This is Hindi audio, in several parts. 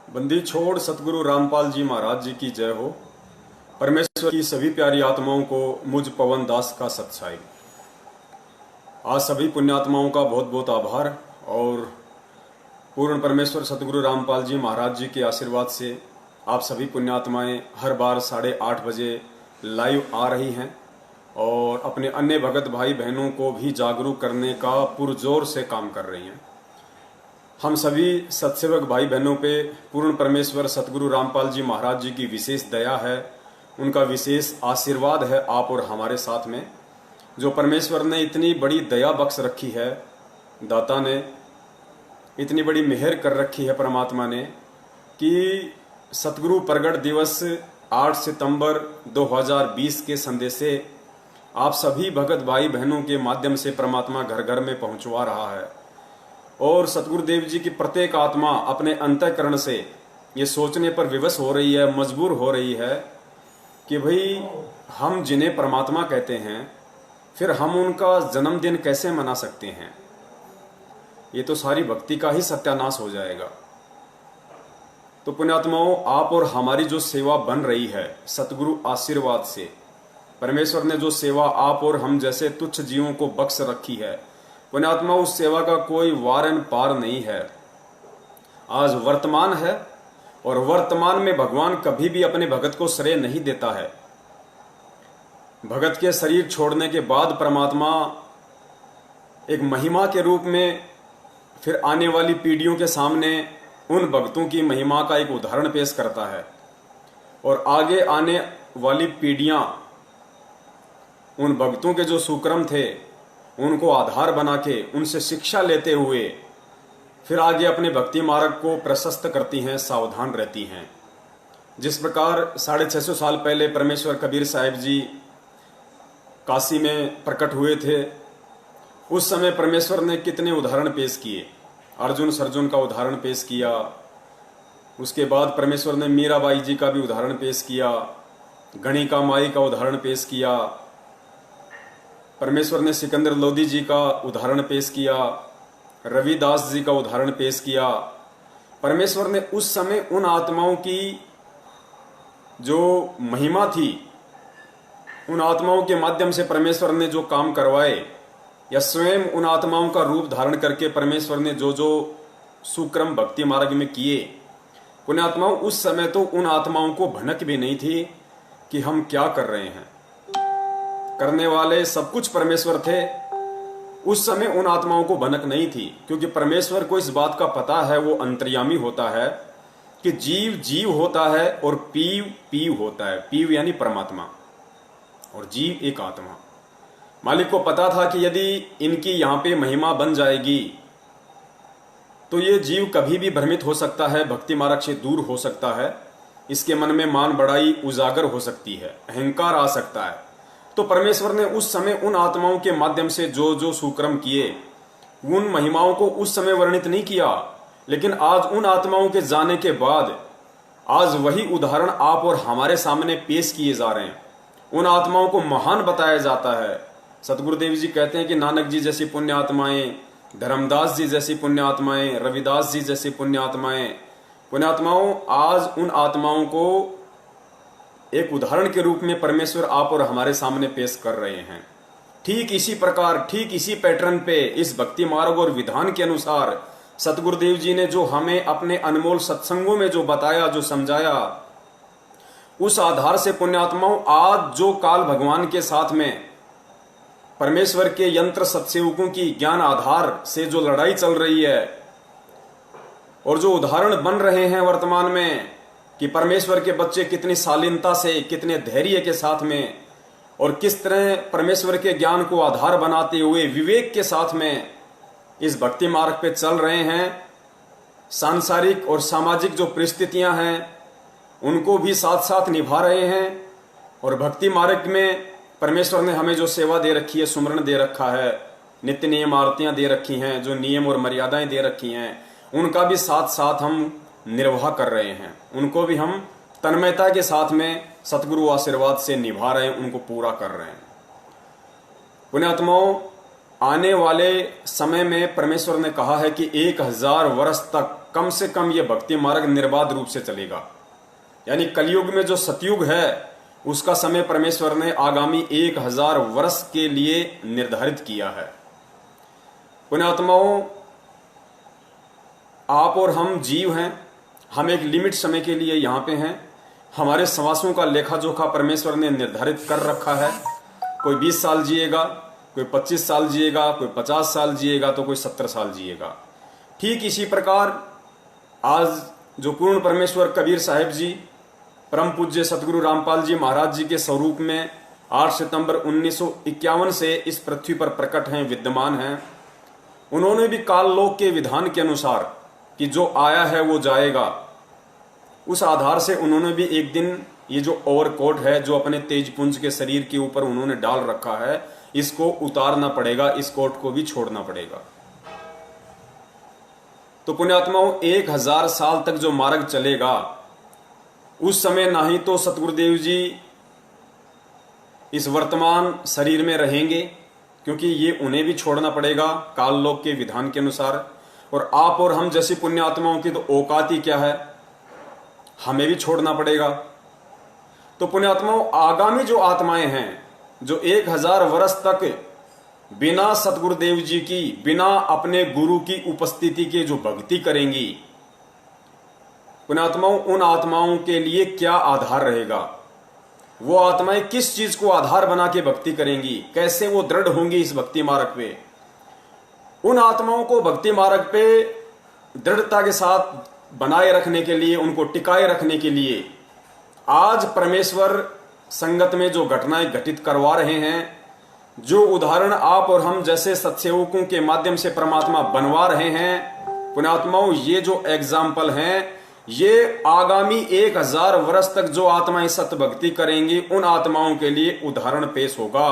बंदी छोड़ सतगुरु रामपाल जी महाराज जी की जय हो। परमेश्वर की सभी प्यारी आत्माओं को मुझ पवन दास का सत्साई। आज सभी पुण्यात्माओं का बहुत बहुत आभार और पूर्ण परमेश्वर सतगुरु रामपाल जी महाराज जी के आशीर्वाद से आप सभी पुण्यात्माएं हर बार 8:30 बजे लाइव आ रही हैं और अपने अन्य भगत भाई बहनों को भी जागरूक करने का पुरजोर से काम कर रही हैं। हम सभी सत्सेवक भाई बहनों पे पूर्ण परमेश्वर सतगुरु रामपाल जी महाराज जी की विशेष दया है, उनका विशेष आशीर्वाद है आप और हमारे साथ में। जो परमेश्वर ने इतनी बड़ी दया बख्श रखी है, दाता ने इतनी बड़ी मेहर कर रखी है परमात्मा ने कि सतगुरु प्रगट दिवस 8 सितंबर 2020 के संदेशे आप सभी भगत भाई बहनों के माध्यम से परमात्मा घर घर में पहुंचवा रहा है। और सतगुरुदेव जी की प्रत्येक आत्मा अपने अंतःकरण से ये सोचने पर विवश हो रही है, मजबूर हो रही है कि भाई हम जिन्हें परमात्मा कहते हैं फिर हम उनका जन्मदिन कैसे मना सकते हैं। ये तो सारी भक्ति का ही सत्यानाश हो जाएगा। तो पुण्यात्माओं, आप और हमारी जो सेवा बन रही है सतगुरु आशीर्वाद से, परमेश्वर ने जो सेवा आप और हम जैसे तुच्छ जीवों को बख्श रखी है, पुण्यात्मा उस सेवा का कोई वारन पार नहीं है। आज वर्तमान है और वर्तमान में भगवान कभी भी अपने भगत को श्रेय नहीं देता है। भगत के शरीर छोड़ने के बाद परमात्मा एक महिमा के रूप में फिर आने वाली पीढ़ियों के सामने उन भक्तों की महिमा का एक उदाहरण पेश करता है और आगे आने वाली पीढ़ियां उन भक्तों के जो सुक्रम थे उनको आधार बना के उनसे शिक्षा लेते हुए फिर आगे अपने भक्ति मार्ग को प्रशस्त करती हैं, सावधान रहती हैं। जिस प्रकार 650 साल पहले परमेश्वर कबीर साहिब जी काशी में प्रकट हुए थे, उस समय परमेश्वर ने कितने उदाहरण पेश किए। अर्जुन सर्जुन का उदाहरण पेश किया, उसके बाद परमेश्वर ने मीराबाई जी का भी उदाहरण पेश किया, गणिका माई का उदाहरण पेश किया, परमेश्वर ने सिकंदर लोधी जी का उदाहरण पेश किया, रविदास जी का उदाहरण पेश किया। परमेश्वर ने उस समय उन आत्माओं की जो महिमा थी, उन आत्माओं के माध्यम से परमेश्वर ने जो काम करवाए या स्वयं उन आत्माओं का रूप धारण करके परमेश्वर ने जो जो सुक्रम भक्ति मार्ग में किए, पुण्यात्माओं उस समय तो उन आत्माओं को भनक भी नहीं थी कि हम क्या कर रहे हैं। करने वाले सब कुछ परमेश्वर थे। उस समय उन आत्माओं को भनक नहीं थी, क्योंकि परमेश्वर को इस बात का पता है, वो अंतर्यामी होता है कि जीव जीव होता है और पीव पीव होता है। पीव यानी परमात्मा और जीव एक आत्मा। मालिक को पता था कि यदि इनकी यहां पे महिमा बन जाएगी तो ये जीव कभी भी भ्रमित हो सकता है, भक्ति मार्ग से दूर हो सकता है, इसके मन में मान बढ़ाई उजागर हो सकती है, अहंकार आ सकता है। तो परमेश्वर ने उस समय उन आत्माओं के माध्यम से जो जो सुक्रम किए, उन महिमाओं को उस समय वर्णित नहीं किया, लेकिन आज उन आत्माओं के जाने के बाद आज वही उदाहरण आप और हमारे सामने पेश किए जा रहे हैं। उन आत्माओं को महान बताया जाता है। सतगुरुदेव जी कहते हैं कि नानक जी जैसी पुण्य आत्माएं, धर्मदास जी जैसी पुण्य आत्माएं, रविदास जी जैसी पुण्य आत्माएं, पुण्यात्माओं आज उन आत्माओं को एक उदाहरण के रूप में परमेश्वर आप और हमारे सामने पेश कर रहे हैं। ठीक इसी प्रकार, ठीक इसी पैटर्न पे, इस भक्ति मार्ग और विधान के अनुसार सतगुरुदेव जी ने जो हमें अपने अनमोल सत्संगों में जो बताया, जो समझाया, उस आधार से पुण्यात्माओं आज जो काल भगवान के साथ में परमेश्वर के यंत्र सत्सेवकों की ज्ञान आधार से जो लड़ाई चल रही है और जो उदाहरण बन रहे हैं वर्तमान में कि परमेश्वर के बच्चे कितनी शालीनता से, कितने धैर्य के साथ में और किस तरह परमेश्वर के ज्ञान को आधार बनाते हुए विवेक के साथ में इस भक्ति मार्ग पे चल रहे हैं। सांसारिक और सामाजिक जो परिस्थितियां हैं उनको भी साथ साथ निभा रहे हैं और भक्ति मार्ग में परमेश्वर ने हमें जो सेवा दे रखी है, सुमरण दे रखा है, नित्य नियम आरतियां दे रखी हैं, जो नियम और मर्यादाएं दे रखी हैं, उनका भी साथ साथ हम निर्वाह कर रहे हैं। उनको भी हम तन्मयता के साथ में सतगुरु आशीर्वाद से निभा रहे हैं, उनको पूरा कर रहे हैं। पुण्यात्माओं, आने वाले समय में परमेश्वर ने कहा है कि 1000 वर्ष तक कम से कम ये भक्ति मार्ग निर्बाध रूप से चलेगा। यानी कलयुग में जो सतयुग है उसका समय परमेश्वर ने आगामी 1000 वर्ष के लिए निर्धारित किया है। पुण्यात्माओं, आप और हम जीव हैं, हम एक लिमिट समय के लिए यहाँ पे हैं। हमारे श्वासों का लेखा जोखा परमेश्वर ने निर्धारित कर रखा है। कोई 20 साल जिएगा, कोई 25 साल जिएगा, कोई 50 साल जिएगा, तो कोई 70 साल जिएगा। ठीक इसी प्रकार आज जो पूर्ण परमेश्वर कबीर साहिब जी, परम पूज्य सतगुरु रामपाल जी महाराज जी के स्वरूप में 8 सितंबर 1951 से इस पृथ्वी पर प्रकट हैं, विद्यमान हैं। उन्होंने भी काल लोक के विधान के अनुसार कि जो आया है वो जाएगा, उस आधार से उन्होंने भी एक दिन ये जो ओवरकोट है जो अपने तेजपुंज के शरीर के ऊपर उन्होंने डाल रखा है, इसको उतारना पड़ेगा, इस कोट को भी छोड़ना पड़ेगा। तो पुण्यात्माओं, 1000 साल तक जो मार्ग चलेगा उस समय ना ही तो सतगुरुदेव जी इस वर्तमान शरीर में रहेंगे, क्योंकि ये उन्हें भी छोड़ना पड़ेगा काल लोक के विधान के अनुसार। और आप और हम जैसी पुण्य आत्माओं की तो औकात ही क्या है, हमें भी छोड़ना पड़ेगा। तो पुण्यात्माओं, आगामी जो आत्माएं हैं जो 1000 वर्ष तक बिना सतगुरुदेव जी की, बिना अपने गुरु की उपस्थिति के जो भक्ति करेंगी, पुण्यात्माओं, उन आत्माओं के लिए क्या आधार रहेगा? वो आत्माएं किस चीज को आधार बना के भक्ति करेंगी, कैसे वो दृढ़ होंगी इस भक्ति मार्ग पे? उन आत्माओं को भक्ति मार्ग पे दृढ़ता के साथ बनाए रखने के लिए, उनको टिकाए रखने के लिए आज परमेश्वर संगत में जो घटनाएं घटित करवा रहे हैं, जो उदाहरण आप और हम जैसे सत्सेवकों के माध्यम से परमात्मा बनवा रहे हैं, पुण्यात्माओं, ये जो एग्जाम्पल हैं, ये आगामी 1000 वर्ष तक जो आत्माएं सत्य भक्ति करेंगी उन आत्माओं के लिए उदाहरण पेश होगा।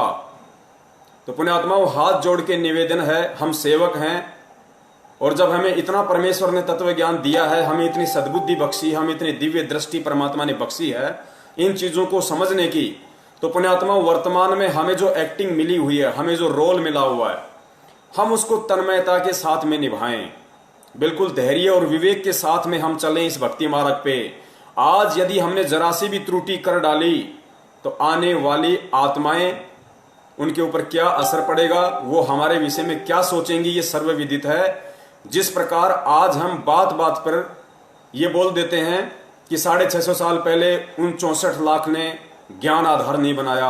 तो पुण्यात्माओं, हाथ जोड़ के निवेदन है, हम सेवक हैं, और जब हमें इतना परमेश्वर ने तत्व ज्ञान दिया है, हमें इतनी सद्बुद्धि बख्शी, हमें इतनी दिव्य दृष्टि परमात्मा ने बख्शी है इन चीजों को समझने की, तो पुण्यात्माओं, वर्तमान में हमें जो एक्टिंग मिली हुई है, हमें जो रोल मिला हुआ है, हम उसको तन्मयता के साथ में निभाएं, बिल्कुल धैर्य और विवेक के साथ में हम चलें इस भक्ति मार्ग पे। आज यदि हमने जरा सी भी त्रुटि कर डाली तो आने वाली आत्माएं, उनके ऊपर क्या असर पड़ेगा, वो हमारे विषय में क्या सोचेंगी, ये सर्वविदित है। जिस प्रकार आज हम बात बात पर ये बोल देते हैं कि 650 साल पहले उन 64 लाख ने ज्ञान आधार नहीं बनाया,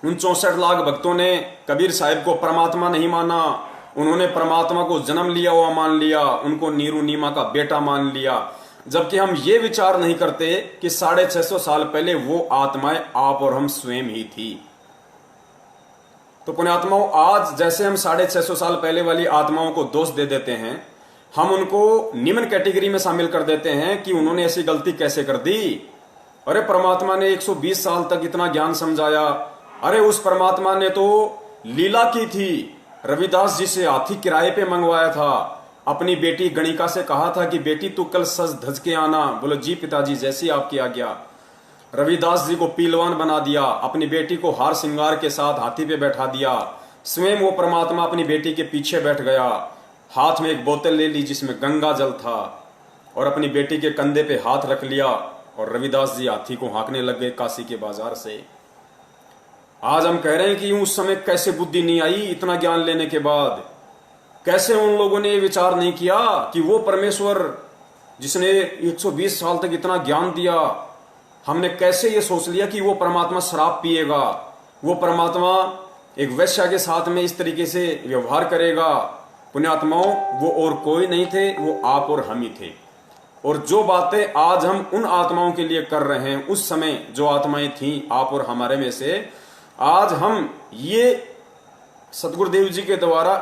उन 64 लाख भक्तों ने कबीर साहिब को परमात्मा नहीं माना, उन्होंने परमात्मा को जन्म लिया हुआ मान लिया, उनको नीरू नीमा का बेटा मान लिया, जबकि हम ये विचार नहीं करते कि 650 साल पहले वो आत्माएं आप और हम स्वयं ही थी। तो पुण्यात्माओं, आज जैसे हम 650 साल पहले वाली आत्माओं को दोष दे देते हैं, हम उनको निम्न कैटेगरी में शामिल कर देते हैं कि उन्होंने ऐसी गलती कैसे कर दी। अरे परमात्मा ने 120 साल तक इतना ज्ञान समझाया, अरे उस परमात्मा ने तो लीला की थी, रविदास जी से हाथी किराए पे मंगवाया था, अपनी बेटी गणिका से कहा था कि बेटी तू कल सज धज के आना, बोलो जी पिताजी जैसी आपकी आज्ञा। रविदास जी को पीलवान बना दिया, अपनी बेटी को हार श्रृंगार के साथ हाथी पे बैठा दिया, स्वयं वो परमात्मा अपनी बेटी के पीछे बैठ गया, हाथ में एक बोतल ले ली जिसमें गंगा जल था, और अपनी बेटी के कंधे पे हाथ रख लिया, और रविदास जी हाथी को हाँकने लग गए काशी के बाजार से। आज हम कह रहे हैं कि उस समय कैसे बुद्धि नहीं आई, इतना ज्ञान लेने के बाद कैसे उन लोगों ने विचार नहीं किया कि वो परमेश्वर जिसने 120 साल तक इतना ज्ञान दिया, हमने कैसे ये सोच लिया कि वो परमात्मा शराब पिएगा, वो परमात्मा एक वैश्या के साथ में इस तरीके से व्यवहार करेगा। पुण्यात्माओं, वो और कोई नहीं थे, वो आप और हम ही थे। और जो बातें आज हम उन आत्माओं के लिए कर रहे हैं, उस समय जो आत्माएं थीं आप और हमारे में से, आज हम ये सतगुरुदेव जी के द्वारा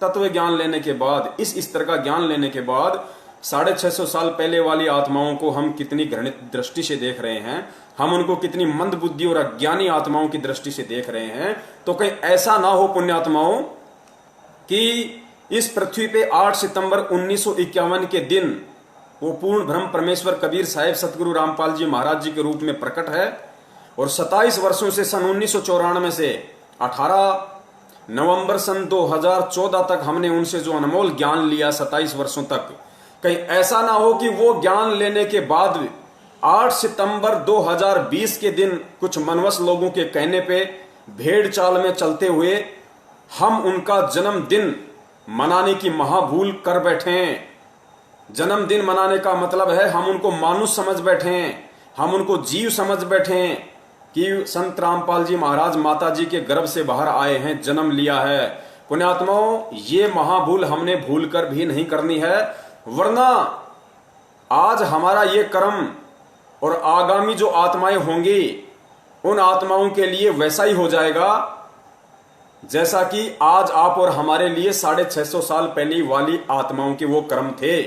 तत्व ज्ञान लेने के बाद, इस स्तर का ज्ञान लेने के बाद 650 साल पहले वाली आत्माओं को हम कितनी घृणित दृष्टि से देख रहे हैं, हम उनको कितनी मंद बुद्धि और अज्ञानी आत्माओं की दृष्टि से देख रहे हैं। तो कहीं ऐसा ना हो पुण्यात्माओं कि इस पृथ्वी पे 8 सितंबर 1951 के दिन वो पूर्ण ब्रह्म परमेश्वर कबीर साहिब सतगुरु रामपाल जी महाराज जी के रूप में प्रकट है, और 27 वर्षों से सन 1994 से 18 नवंबर सन 2014 तक हमने उनसे जो अनमोल ज्ञान लिया 27 वर्षों तक, कहीं ऐसा ना हो कि वो ज्ञान लेने के बाद 8 सितंबर 2020 के दिन कुछ मनवस लोगों के कहने पे भेड़ चाल में चलते हुए हम उनका जन्मदिन मनाने की महाभूल कर बैठे हैं। जन्मदिन मनाने का मतलब है हम उनको मानुष समझ बैठे हैं, हम उनको जीव समझ बैठे हैं कि संत रामपाल जी महाराज माता जी के गर्भ से बाहर आए हैं, जन्म लिया है। पुण्यात्माओं, ये महाभूल हमने भूल कर भी नहीं करनी है, वरना आज हमारा ये कर्म और आगामी जो आत्माएं होंगी उन आत्माओं के लिए वैसा ही हो जाएगा जैसा कि आज आप और हमारे लिए 650 साल पहले वाली आत्माओं के वो कर्म थे।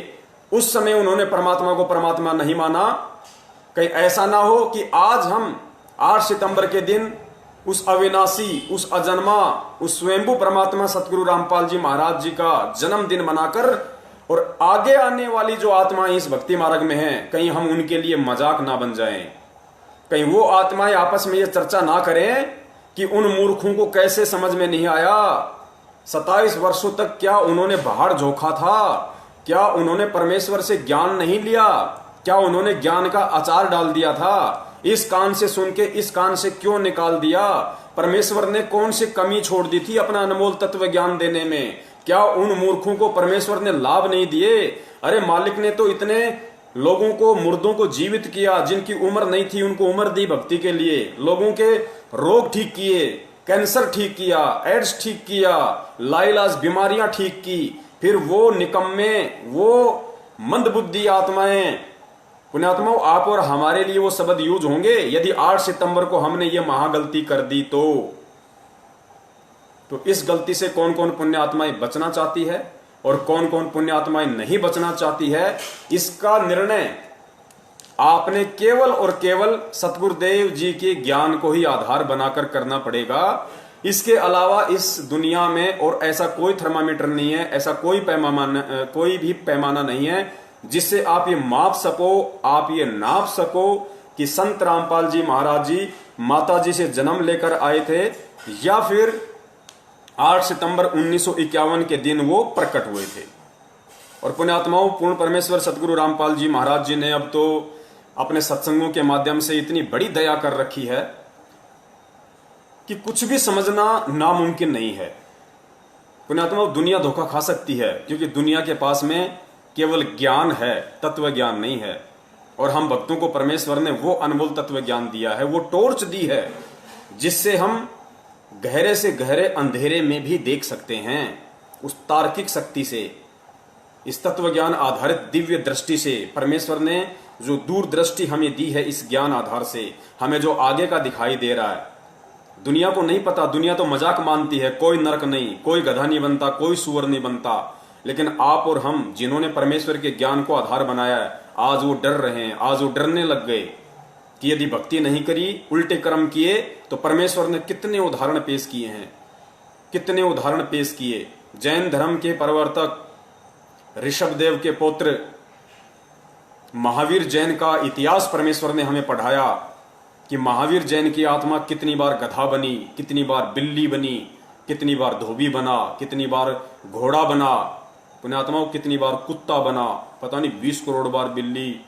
उस समय उन्होंने परमात्मा को परमात्मा नहीं माना। कहीं ऐसा ना हो कि आज हम 8 सितंबर के दिन उस अविनाशी, उस अजन्मा, उस स्वयंभू परमात्मा सतगुरु रामपाल जी महाराज जी का जन्मदिन मनाकर और आगे आने वाली जो आत्माएं इस भक्ति मार्ग में हैं, कहीं हम उनके लिए मजाक ना बन जाएं। कहीं वो आत्माएं आपस में ये चर्चा ना करें कि उन मूर्खों को कैसे समझ में नहीं आया, 27 वर्षों तक क्या उन्होंने बाहर झोंका था, क्या उन्होंने परमेश्वर से ज्ञान नहीं लिया, क्या उन्होंने ज्ञान का अचार डाल दिया था, इस कान से सुन के इस कान से क्यों निकाल दिया। परमेश्वर ने कौन सी कमी छोड़ दी थी अपना अनमोल तत्व ज्ञान देने में, क्या उन मूर्खों को परमेश्वर ने लाभ नहीं दिए। अरे मालिक ने तो इतने लोगों को, मुर्दों को जीवित किया, जिनकी उम्र नहीं थी उनको उम्र दी भक्ति के लिए, लोगों के रोग ठीक किए, कैंसर ठीक किया, एड्स ठीक किया, लाइलाज बीमारियां ठीक की। फिर वो निकम्मे, वो मंदबुद्धि आत्माएं, पुण्यात्माओं, आप और हमारे लिए वो शब्द यूज होंगे यदि 8 सितंबर को हमने ये महागलती कर दी तो इस गलती से कौन कौन पुण्य आत्माएं बचना चाहती है और कौन कौन पुण्य आत्माएं नहीं बचना चाहती है, इसका निर्णय आपने केवल और केवल सतगुरुदेव जी के ज्ञान को ही आधार बनाकर करना पड़ेगा। इसके अलावा इस दुनिया में और ऐसा कोई थर्मामीटर नहीं है, ऐसा कोई भी पैमाना नहीं है जिससे आप ये माप सको, आप ये नाप सको कि संत रामपाल जी महाराज जी माता जी से जन्म लेकर आए थे या फिर 8 सितंबर 1951 के दिन वो प्रकट हुए थे। और पुण्यात्माओं, पूर्ण परमेश्वर सतगुरु रामपाल जी महाराज जी ने अब तो अपने सत्संगों के माध्यम से इतनी बड़ी दया कर रखी है कि कुछ भी समझना नामुमकिन नहीं है। पुण्यात्माओं, दुनिया धोखा खा सकती है क्योंकि दुनिया के पास में केवल ज्ञान है, तत्व ज्ञान नहीं है। और हम भक्तों को परमेश्वर ने वो अनमोल तत्व ज्ञान दिया है, वो टॉर्च दी है जिससे हम गहरे से गहरे अंधेरे में भी देख सकते हैं। उस तार्किक शक्ति से, इस तत्व ज्ञान आधारित दिव्य दृष्टि से परमेश्वर ने जो दूरदृष्टि हमें दी है, इस ज्ञान आधार से हमें जो आगे का दिखाई दे रहा है। दुनिया को नहीं पता, दुनिया तो मजाक मानती है, कोई नरक नहीं, कोई गधा नहीं बनता, कोई सुअर नहीं बनता। लेकिन आप और हम जिन्होंने परमेश्वर के ज्ञान को आधार बनाया है, आज वो डर रहे हैं, आज वो डरने लग गए कि यदि भक्ति नहीं करी, उल्टे कर्म किए तो परमेश्वर ने कितने उदाहरण पेश किए हैं, कितने उदाहरण पेश किए। जैन धर्म के प्रवर्तक ऋषभदेव के पुत्र महावीर जैन का इतिहास परमेश्वर ने हमें पढ़ाया कि महावीर जैन की आत्मा कितनी बार गधा बनी, कितनी बार बिल्ली बनी, कितनी बार धोबी बना, कितनी बार घोड़ा बना, पुण्यात्माओं कितनी बार कुत्ता बना, पता नहीं 20 करोड़ बार बिल्ली,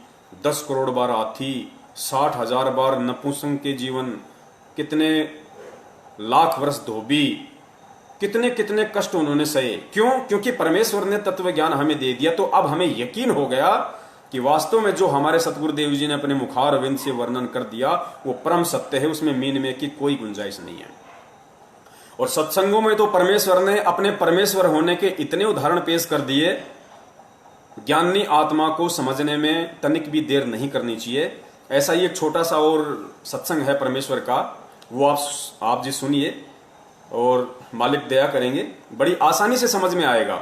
10 करोड़ बार हाथी, 60,000 बार नपुंसक के जीवन, कितने लाख वर्ष धोबी, कितने कितने कष्ट उन्होंने सहे। क्यों? क्योंकि परमेश्वर ने तत्व ज्ञान हमें दे दिया। तो अब हमें यकीन हो गया कि वास्तव में जो हमारे सतगुरुदेव जी ने अपने मुखार अरविंद से वर्णन कर दिया वो परम सत्य है, उसमें मीन में की कोई गुंजाइश नहीं है। और सत्संगों में तो परमेश्वर ने अपने परमेश्वर होने के इतने उदाहरण पेश कर दिए, ज्ञानी आत्मा को समझने में तनिक भी देर नहीं करनी चाहिए। ऐसा ही एक छोटा सा और सत्संग है परमेश्वर का, वो आप जी सुनिए और मालिक दया करेंगे, बड़ी आसानी से समझ में आएगा।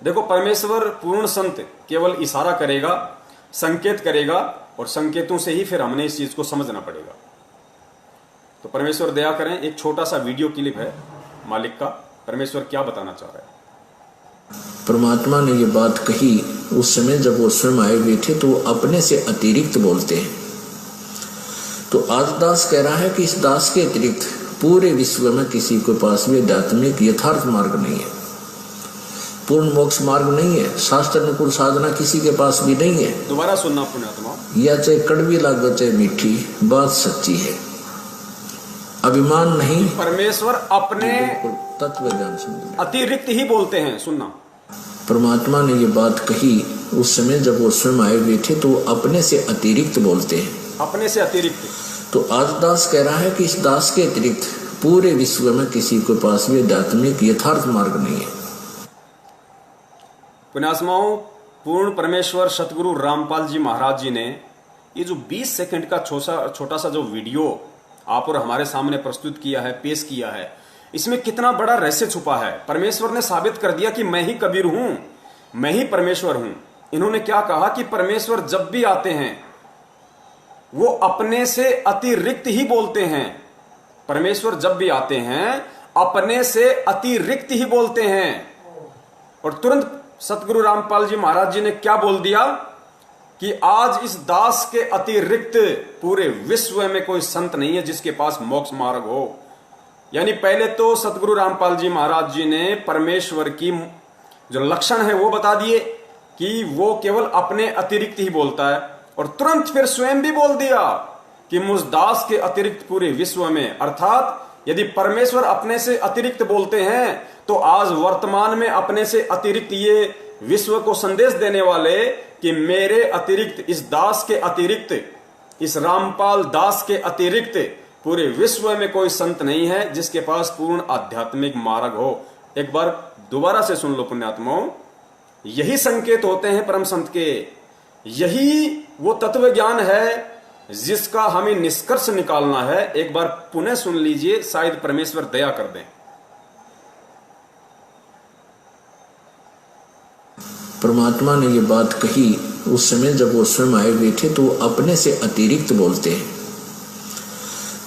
देखो, परमेश्वर पूर्ण संत केवल इशारा करेगा, संकेत करेगा और संकेतों से ही फिर हमने इस चीज को समझना पड़ेगा। तो परमेश्वर दया करें, एक छोटा सा वीडियो क्लिप है मालिक का, परमेश्वर क्या बताना चाह रहा है। परमात्मा ने ये बात कही उस समय जब वो स्वयं आए हुए थे, तो वो अपने से अतिरिक्त बोलते हैं। तो आज दास कह रहा है कि इस दास के अतिरिक्त पूरे विश्व में किसी के पास भी आध्यात्मिक यथार्थ मार्ग नहीं है, पूर्ण मोक्ष मार्ग नहीं है, शास्त्र अनुकूल साधना किसी के पास भी नहीं है। दोबारा सुनना पुण्यात्मा, या चाहे कड़वी लागो चाहे मीठी, बात सच्ची है। अभिमान नहीं, परमेश्वर अपने तत्व ज्ञान समझ अतिरिक्त ही बोलते हैं। सुनना, परमात्मा ने ये बात कही उस समय जब वो स्वयं आए हुए थे, तो वो अपने से अतिरिक्त बोलते हैं, अपने से अतिरिक्त। तो आज दास कह रहा है कि इस दास के अतिरिक्त पूरे विश्व में किसी के पास भी आध्यात्मिक यथार्थ मार्ग नहीं है। पुण्यात्माओं, पूर्ण परमेश्वर सतगुरु रामपाल जी महाराज जी ने ये जो 20 सेकंड का छोटा सा जो वीडियो आप और हमारे सामने प्रस्तुत किया है, पेश किया है, इसमें कितना बड़ा रहस्य छुपा है। परमेश्वर ने साबित कर दिया कि मैं ही कबीर हूं, मैं ही परमेश्वर हूं। इन्होंने क्या कहा कि परमेश्वर जब भी आते हैं वो अपने से अतिरिक्त ही बोलते हैं। परमेश्वर जब भी आते हैं अपने से अतिरिक्त ही बोलते हैं। और तुरंत सतगुरु रामपाल जी महाराज जी ने क्या बोल दिया कि आज इस दास के अतिरिक्त पूरे विश्व में कोई संत नहीं है जिसके पास मोक्ष मार्ग हो। यानी पहले तो सतगुरु रामपाल जी महाराज जी ने परमेश्वर की जो लक्षण है वो बता दिए कि वो केवल अपने अतिरिक्त ही बोलता है, और तुरंत फिर स्वयं भी बोल दिया कि मुझ दास के अतिरिक्त पूरे विश्व में, अर्थात यदि परमेश्वर अपने से अतिरिक्त बोलते हैं तो आज वर्तमान में अपने से अतिरिक्त ये विश्व को संदेश देने वाले कि मेरे अतिरिक्त, इस दास के अतिरिक्त, इस रामपाल दास के अतिरिक्त पूरे विश्व में कोई संत नहीं है जिसके पास पूर्ण आध्यात्मिक मार्ग हो। एक बार दोबारा से सुन लो पुण्यात्माओं, यही संकेत होते हैं परम संत के, यही वो तत्व ज्ञान है जिसका हमें निष्कर्ष निकालना है। एक बार पुनः सुन लीजिए, शायद परमेश्वर दया कर दें। परमात्मा ने ये बात कही उस समय जब वो स्वयं आए हुए थे, तो वो अपने से अतिरिक्त बोलते हैं।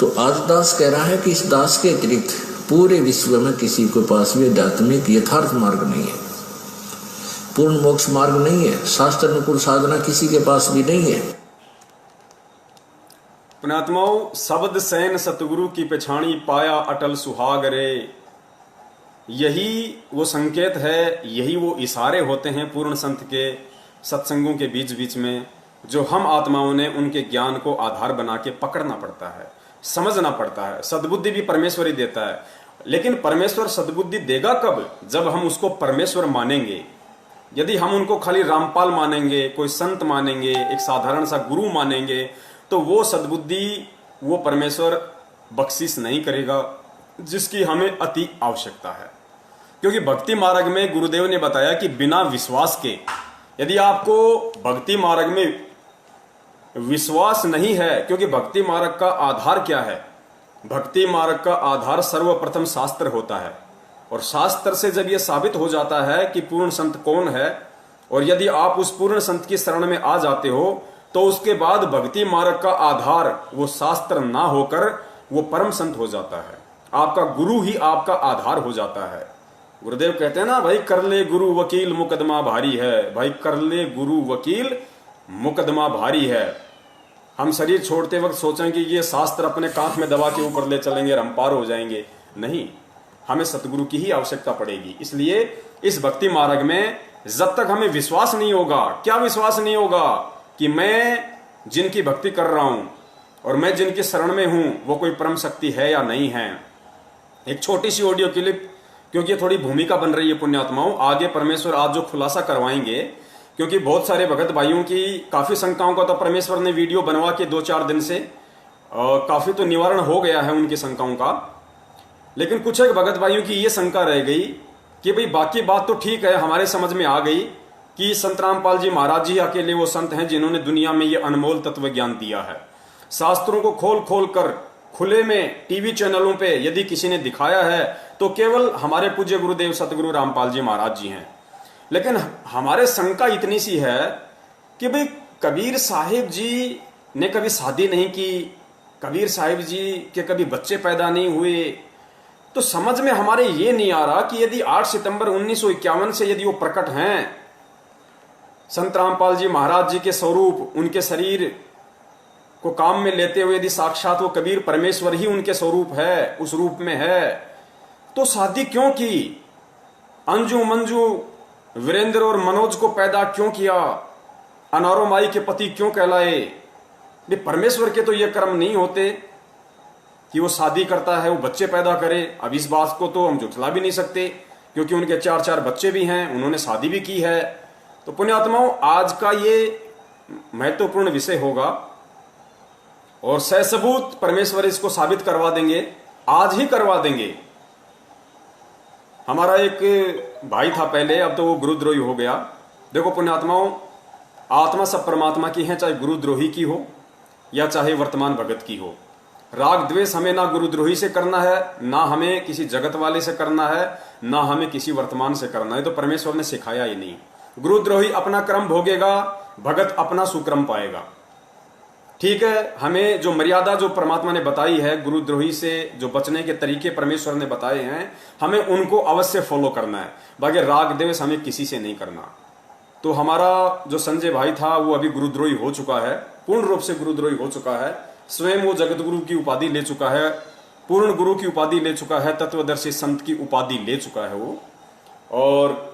तो आज दास कह रहा है कि इस दास के अतिरिक्त पूरे विश्व में किसी के पास भी आध्यात्मिक यथार्थ मार्ग नहीं है, पूर्ण मोक्ष मार्ग नहीं है, शास्त्र अनुकूल साधना किसी के पास भी नहीं है। पुण्यात्माओं, शब्द सैन सतगुरु की पछाणी पाया अटल सुहाग रे, यही वो संकेत है, यही वो इशारे होते हैं पूर्ण संत के सत्संगों के बीच बीच में, जो हम आत्माओं ने उनके ज्ञान को आधार बना के पकड़ना पड़ता है, समझना पड़ता है। सद्बुद्धि भी परमेश्वर ही देता है, लेकिन परमेश्वर सद्बुद्धि देगा कब? जब हम उसको परमेश्वर मानेंगे। यदि हम उनको खाली रामपाल मानेंगे, कोई संत मानेंगे, एक साधारण सा गुरु मानेंगे, तो वो सद्बुद्धि, वो परमेश्वर बख्शिश नहीं करेगा जिसकी हमें अति आवश्यकता है। क्योंकि भक्ति मार्ग में गुरुदेव ने बताया कि बिना विश्वास के, यदि आपको भक्ति मार्ग में विश्वास नहीं है, क्योंकि भक्ति मार्ग का आधार क्या है? भक्ति मार्ग का आधार सर्वप्रथम शास्त्र होता है, और शास्त्र से जब यह साबित हो जाता है कि पूर्ण संत कौन है, और यदि आप उस पूर्ण संत की शरण में आ जाते हो, तो उसके बाद भक्ति मार्ग का आधार वो शास्त्र ना होकर वो परम संत हो जाता है। आपका गुरु ही आपका आधार हो जाता है। गुरुदेव कहते हैं ना, भाई कर ले गुरु वकील मुकदमा भारी है, भाई कर ले गुरु वकील मुकदमा भारी है। हम शरीर छोड़ते वक्त सोचें कि ये शास्त्र अपने कांख में दबा के ऊपर ले चलेंगे और हम पार हो जाएंगे, नहीं, हमें सतगुरु की ही आवश्यकता पड़ेगी। इसलिए इस भक्ति मार्ग में जब तक हमें विश्वास नहीं होगा, क्या विश्वास नहीं होगा कि मैं जिनकी भक्ति कर रहा हूं और मैं जिनके शरण में हूं वो कोई परम शक्ति है या नहीं है। एक छोटी सी ऑडियो क्लिप, क्योंकि ये थोड़ी भूमिका बन रही है पुण्यात्माओं, आगे परमेश्वर आज जो खुलासा करवाएंगे, क्योंकि बहुत सारे भगत भाइयों की काफी शंकाओं का तो परमेश्वर ने वीडियो बनवा के 2-4 दिन से काफी तो निवारण हो गया है उनकी शंकाओं का, लेकिन कुछ एक भगत भाइयों की ये शंका रह गई कि भाई बाकी बात तो ठीक है, हमारे समझ में आ गई कि संत रामपाल जी महाराज जी अकेले वो संत हैं जिन्होंने दुनिया में ये अनमोल तत्व ज्ञान दिया है। शास्त्रों को खोल खोल कर खुले में टीवी चैनलों पे यदि किसी ने दिखाया है तो केवल हमारे पूज्य गुरुदेव सतगुरु रामपाल जी महाराज जी हैं। लेकिन हमारे शंका इतनी सी है कि भाई कबीर साहिब जी ने कभी शादी नहीं की, कबीर साहिब जी के कभी बच्चे पैदा नहीं हुए, तो समझ में हमारे ये नहीं आ रहा कि यदि 8 सितंबर 1951 से यदि वो प्रकट हैं, संत रामपाल जी महाराज जी के स्वरूप, उनके शरीर को काम में लेते हुए यदि साक्षात वो कबीर परमेश्वर ही उनके स्वरूप है, उस रूप में है, तो शादी क्यों की? अंजू मंजू वीरेंद्र और मनोज को पैदा क्यों किया? अनारो माई के पति क्यों कहलाए? ये परमेश्वर के तो ये कर्म नहीं होते कि वो शादी करता है, वो बच्चे पैदा करे। अब इस बात को तो हम झुठला भी नहीं सकते, क्योंकि उनके 4-4 बच्चे भी हैं, उन्होंने शादी भी की है। तो पुण्यात्माओं, आज का ये महत्वपूर्ण विषय होगा और ससबूत परमेश्वर इसको साबित करवा देंगे, आज ही करवा देंगे। हमारा एक भाई था पहले, अब तो वो गुरुद्रोही हो गया। देखो पुण्यात्माओं, आत्मा सब परमात्मा की है, चाहे गुरुद्रोही की हो या चाहे वर्तमान भगत की हो। राग द्वेष हमें ना गुरुद्रोही से करना है, ना हमें किसी जगत वाले से करना है, ना हमें किसी वर्तमान से करना है। तो परमेश्वर ने सिखाया ही नहीं। गुरुद्रोही अपना कर्म भोगेगा, भगत अपना सुक्रम पाएगा। ठीक है, हमें जो मर्यादा जो परमात्मा ने बताई है, गुरुद्रोही से जो बचने के तरीके परमेश्वर ने बताए हैं, हमें उनको अवश्य फॉलो करना है। बाकी राग द्वेष हमें किसी से नहीं करना। तो हमारा जो संजय भाई था वो अभी गुरुद्रोही हो चुका है, पूर्ण रूप से गुरुद्रोही हो चुका है। स्वयं वो जगत गुरु की उपाधि ले चुका है, पूर्ण गुरु की उपाधि ले चुका है, तत्वदर्शी संत की उपाधि ले चुका है वो। और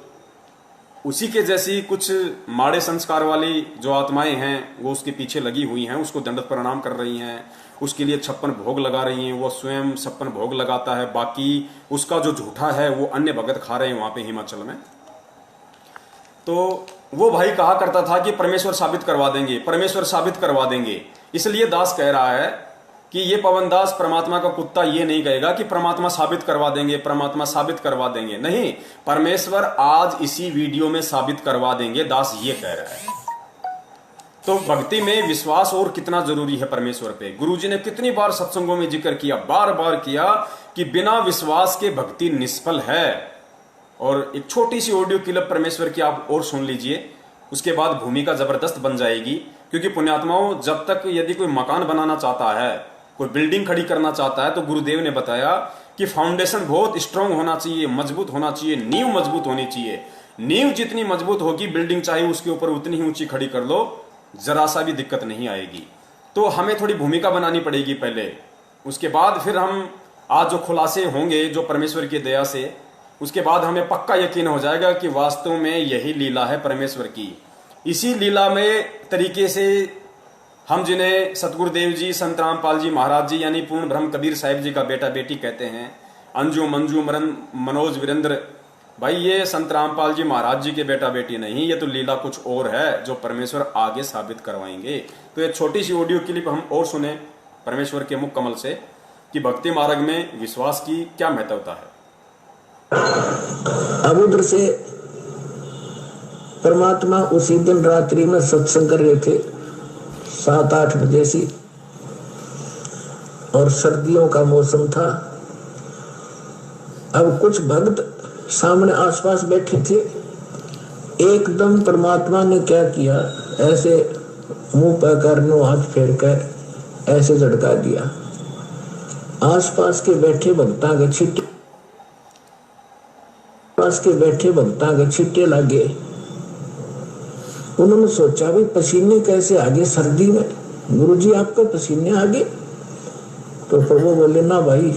उसी के जैसी कुछ माड़े संस्कार वाली जो आत्माएं हैं वो उसके पीछे लगी हुई हैं, उसको दंडवत प्रणाम कर रही हैं, उसके लिए 56 भोग लगा रही हैं। वो स्वयं 56 भोग लगाता है, बाकी उसका जो झूठा है वो अन्य भगत खा रहे हैं वहां पे हिमाचल में। तो वो भाई कहा करता था कि परमेश्वर साबित करवा देंगे, परमेश्वर साबित करवा देंगे। इसलिए दास कह रहा है कि ये पवन दास परमात्मा का कुत्ता ये नहीं कहेगा कि परमात्मा साबित करवा देंगे, परमात्मा साबित करवा देंगे। नहीं, परमेश्वर आज इसी वीडियो में साबित करवा देंगे, दास ये कह रहा है। तो भक्ति में विश्वास और कितना जरूरी है परमेश्वर पे। गुरुजी ने कितनी बार सत्संगों में जिक्र किया, बार बार किया कि बिना विश्वास के भक्ति निष्फल है। और एक छोटी सी ऑडियो क्लिप परमेश्वर की आप और सुन लीजिए, उसके बाद भूमिका जबरदस्त बन जाएगी। क्योंकि पुण्यात्माओं, जब तक यदि कोई मकान बनाना चाहता है, कोई बिल्डिंग खड़ी करना चाहता है, तो गुरुदेव ने बताया कि फाउंडेशन बहुत स्ट्रांग होना चाहिए, मजबूत होना चाहिए, नींव मजबूत होनी चाहिए। नींव जितनी मजबूत होगी, बिल्डिंग चाहे उसके ऊपर उतनी ही ऊंची खड़ी कर लो, जरा सा भी दिक्कत नहीं आएगी। तो हमें थोड़ी भूमिका बनानी पड़ेगी पहले, उसके बाद फिर हम आज जो खुलासे होंगे जो परमेश्वर की दया से, उसके बाद हमें पक्का यकीन हो जाएगा कि वास्तव में यही लीला है परमेश्वर की। इसी लीला में तरीके से हम जिन्हें सतगुरुदेव जी, संत रामपाल जी महाराज जी यानी पूर्ण ब्रह्म कबीर साहिब जी का बेटा बेटी कहते हैं, अंजू मंजू मरन मनोज वीरेंद्र, भाई ये संत रामपाल जी महाराज जी के बेटा बेटी नहीं, ये तो लीला कुछ और है जो परमेश्वर आगे साबित करवाएंगे। तो ये छोटी सी ऑडियो क्लिप हम और सुने परमेश्वर के मुख कमल से कि भक्ति मार्ग में विश्वास की क्या महत्वता है। अब उधर से परमात्मा उसी दिन रात्रि में सत्संग कर रहे थे 7-8 बजे से, और सर्दियों का मौसम था। अब कुछ भक्त सामने आसपास बैठे थे। एकदम परमात्मा ने क्या किया, ऐसे मुंह पर करनो हाथ फेर कर ऐसे झटका दिया। आसपास के बैठे भक्तां के छिट्टे लगे। उन्होंने सोचा भाई पसीने कैसे आगे सर्दी में, गुरुजी आपके पसीने आगे? तो प्रभु बोले ना भाई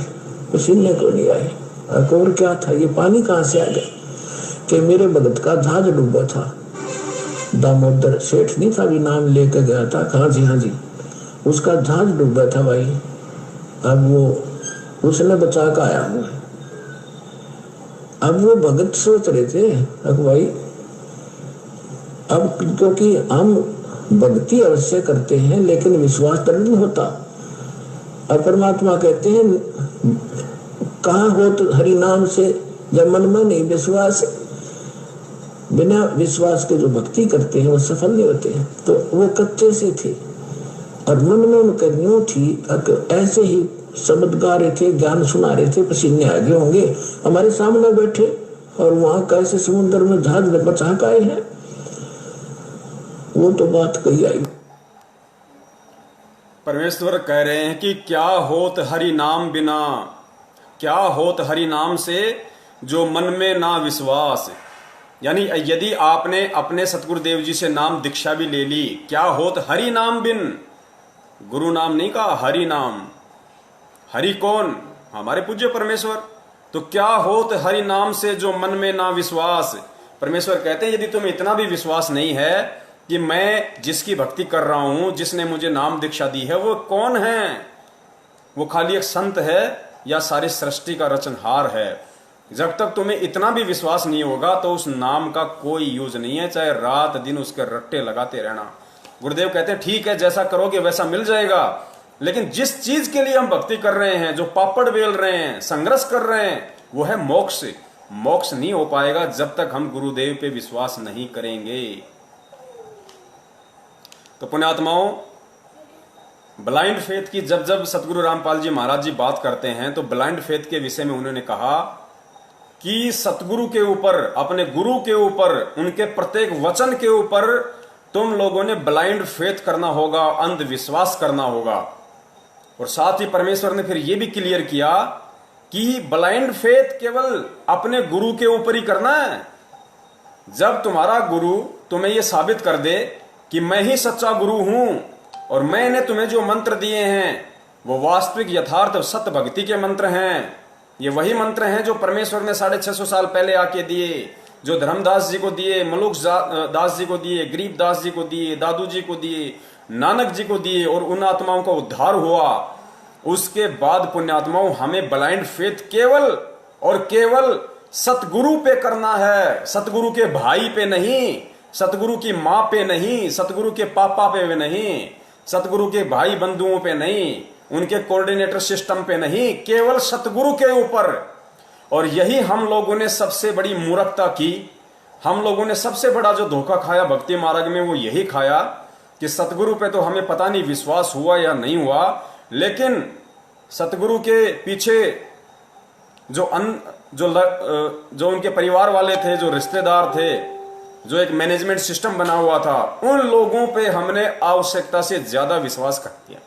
पसीने को नहीं आए। और क्या था, ये पानी कहाँ से आ गया? कि मेरे भगत का जहाज डूबा था, दामोदर सेठ नहीं था, भी नाम लेकर गया था। कहा जी, हाँ जी, उसका जहाज डूबा था भाई, अब वो उसने बचा कर आया हूँ। अब वो भगत सोच रहे थे अब भाई, अब क्योंकि हम भक्ति अवश्य करते हैं लेकिन विश्वास दृढ़ नहीं होता। और परमात्मा कहते हैं कहाँ हो तो हरि नाम से, जब मन में नहीं विश्वास, बिना विश्वास के जो भक्ति करते हैं वो सफल नहीं होते हैं। तो वो कच्चे से थे और मन में उनका न्यू थी, ऐसे ही शब्द गा रहे थे, ज्ञान सुना रहे थे, पसीने आगे होंगे। हमारे सामने बैठे और वहां कैसे समुद्र में जहाज बचा के आए हैं, वो तो बात कही आई। परमेश्वर कह रहे हैं कि क्या होत हरि नाम बिना, क्या होत हरि नाम से जो मन में ना विश्वास। यानी यदि आपने अपने सतगुरुदेव जी से नाम दीक्षा भी ले ली, क्या होत हरि नाम बिन, गुरु नाम नहीं कहा, हरि नाम। हरि कौन? हमारे पूज्य परमेश्वर। तो क्या होत हरि नाम से जो मन में ना विश्वास। परमेश्वर कहते हैं यदि तुम्हें इतना भी विश्वास नहीं है कि मैं जिसकी भक्ति कर रहा हूं, जिसने मुझे नाम दीक्षा दी है, वो कौन है, वो खाली एक संत है या सारी सृष्टि का रचनहार है, जब तक तुम्हें इतना भी विश्वास नहीं होगा तो उस नाम का कोई यूज नहीं है, चाहे रात दिन उसके रट्टे लगाते रहना। गुरुदेव कहते हैं ठीक है, जैसा करोगे वैसा मिल जाएगा, लेकिन जिस चीज के लिए हम भक्ति कर रहे हैं, जो पापड़ बेल रहे हैं, संघर्ष कर रहे हैं, वो है मोक्ष। मोक्ष नहीं हो पाएगा जब तक हम गुरुदेव पे विश्वास नहीं करेंगे। तो पुण्यात्माओं, ब्लाइंड फेथ की जब जब सतगुरु रामपाल जी महाराज जी बात करते हैं तो ब्लाइंड फेथ के विषय में उन्होंने कहा कि सतगुरु के ऊपर, अपने गुरु के ऊपर, उनके प्रत्येक वचन के ऊपर तुम लोगों ने ब्लाइंड फेथ करना होगा, अंधविश्वास करना होगा। और साथ ही परमेश्वर ने फिर यह भी क्लियर किया कि ब्लाइंड फेथ केवल अपने गुरु के ऊपर ही करना है। जब तुम्हारा गुरु तुम्हें यह साबित कर दे कि मैं ही सच्चा गुरु हूं और मैंने तुम्हें जो मंत्र दिए हैं वो वास्तविक यथार्थ सत्य भक्ति के मंत्र हैं, ये वही मंत्र हैं जो परमेश्वर ने 650 साल पहले आके दिए, जो धर्मदास जी को दिए, मलुक दास जी को दिए, गरीबदास जी को दिए, दादू जी को दिए, नानक जी को दिए, और उन आत्माओं का उद्धार हुआ। उसके बाद पुण्यात्माओं, हमें ब्लाइंड फेथ केवल और केवल सतगुरु पे करना है, सतगुरु के भाई पे नहीं, सतगुरु की मां पे नहीं, सतगुरु के पापा पे नहीं, सतगुरु के भाई बंधुओं पे नहीं, उनके कोऑर्डिनेटर सिस्टम पे नहीं, केवल सतगुरु के ऊपर। और यही हम लोगों ने सबसे बड़ी मूर्खता की, हम लोगों ने सबसे बड़ा जो धोखा खाया भक्ति मार्ग में वो यही खाया कि सतगुरु पे तो हमें पता नहीं विश्वास हुआ या नहीं हुआ, लेकिन सतगुरु के पीछे जो उनके परिवार वाले थे, जो रिश्तेदार थे, जो एक मैनेजमेंट सिस्टम बना हुआ था, उन लोगों पे हमने आवश्यकता से ज्यादा विश्वास कर दिया।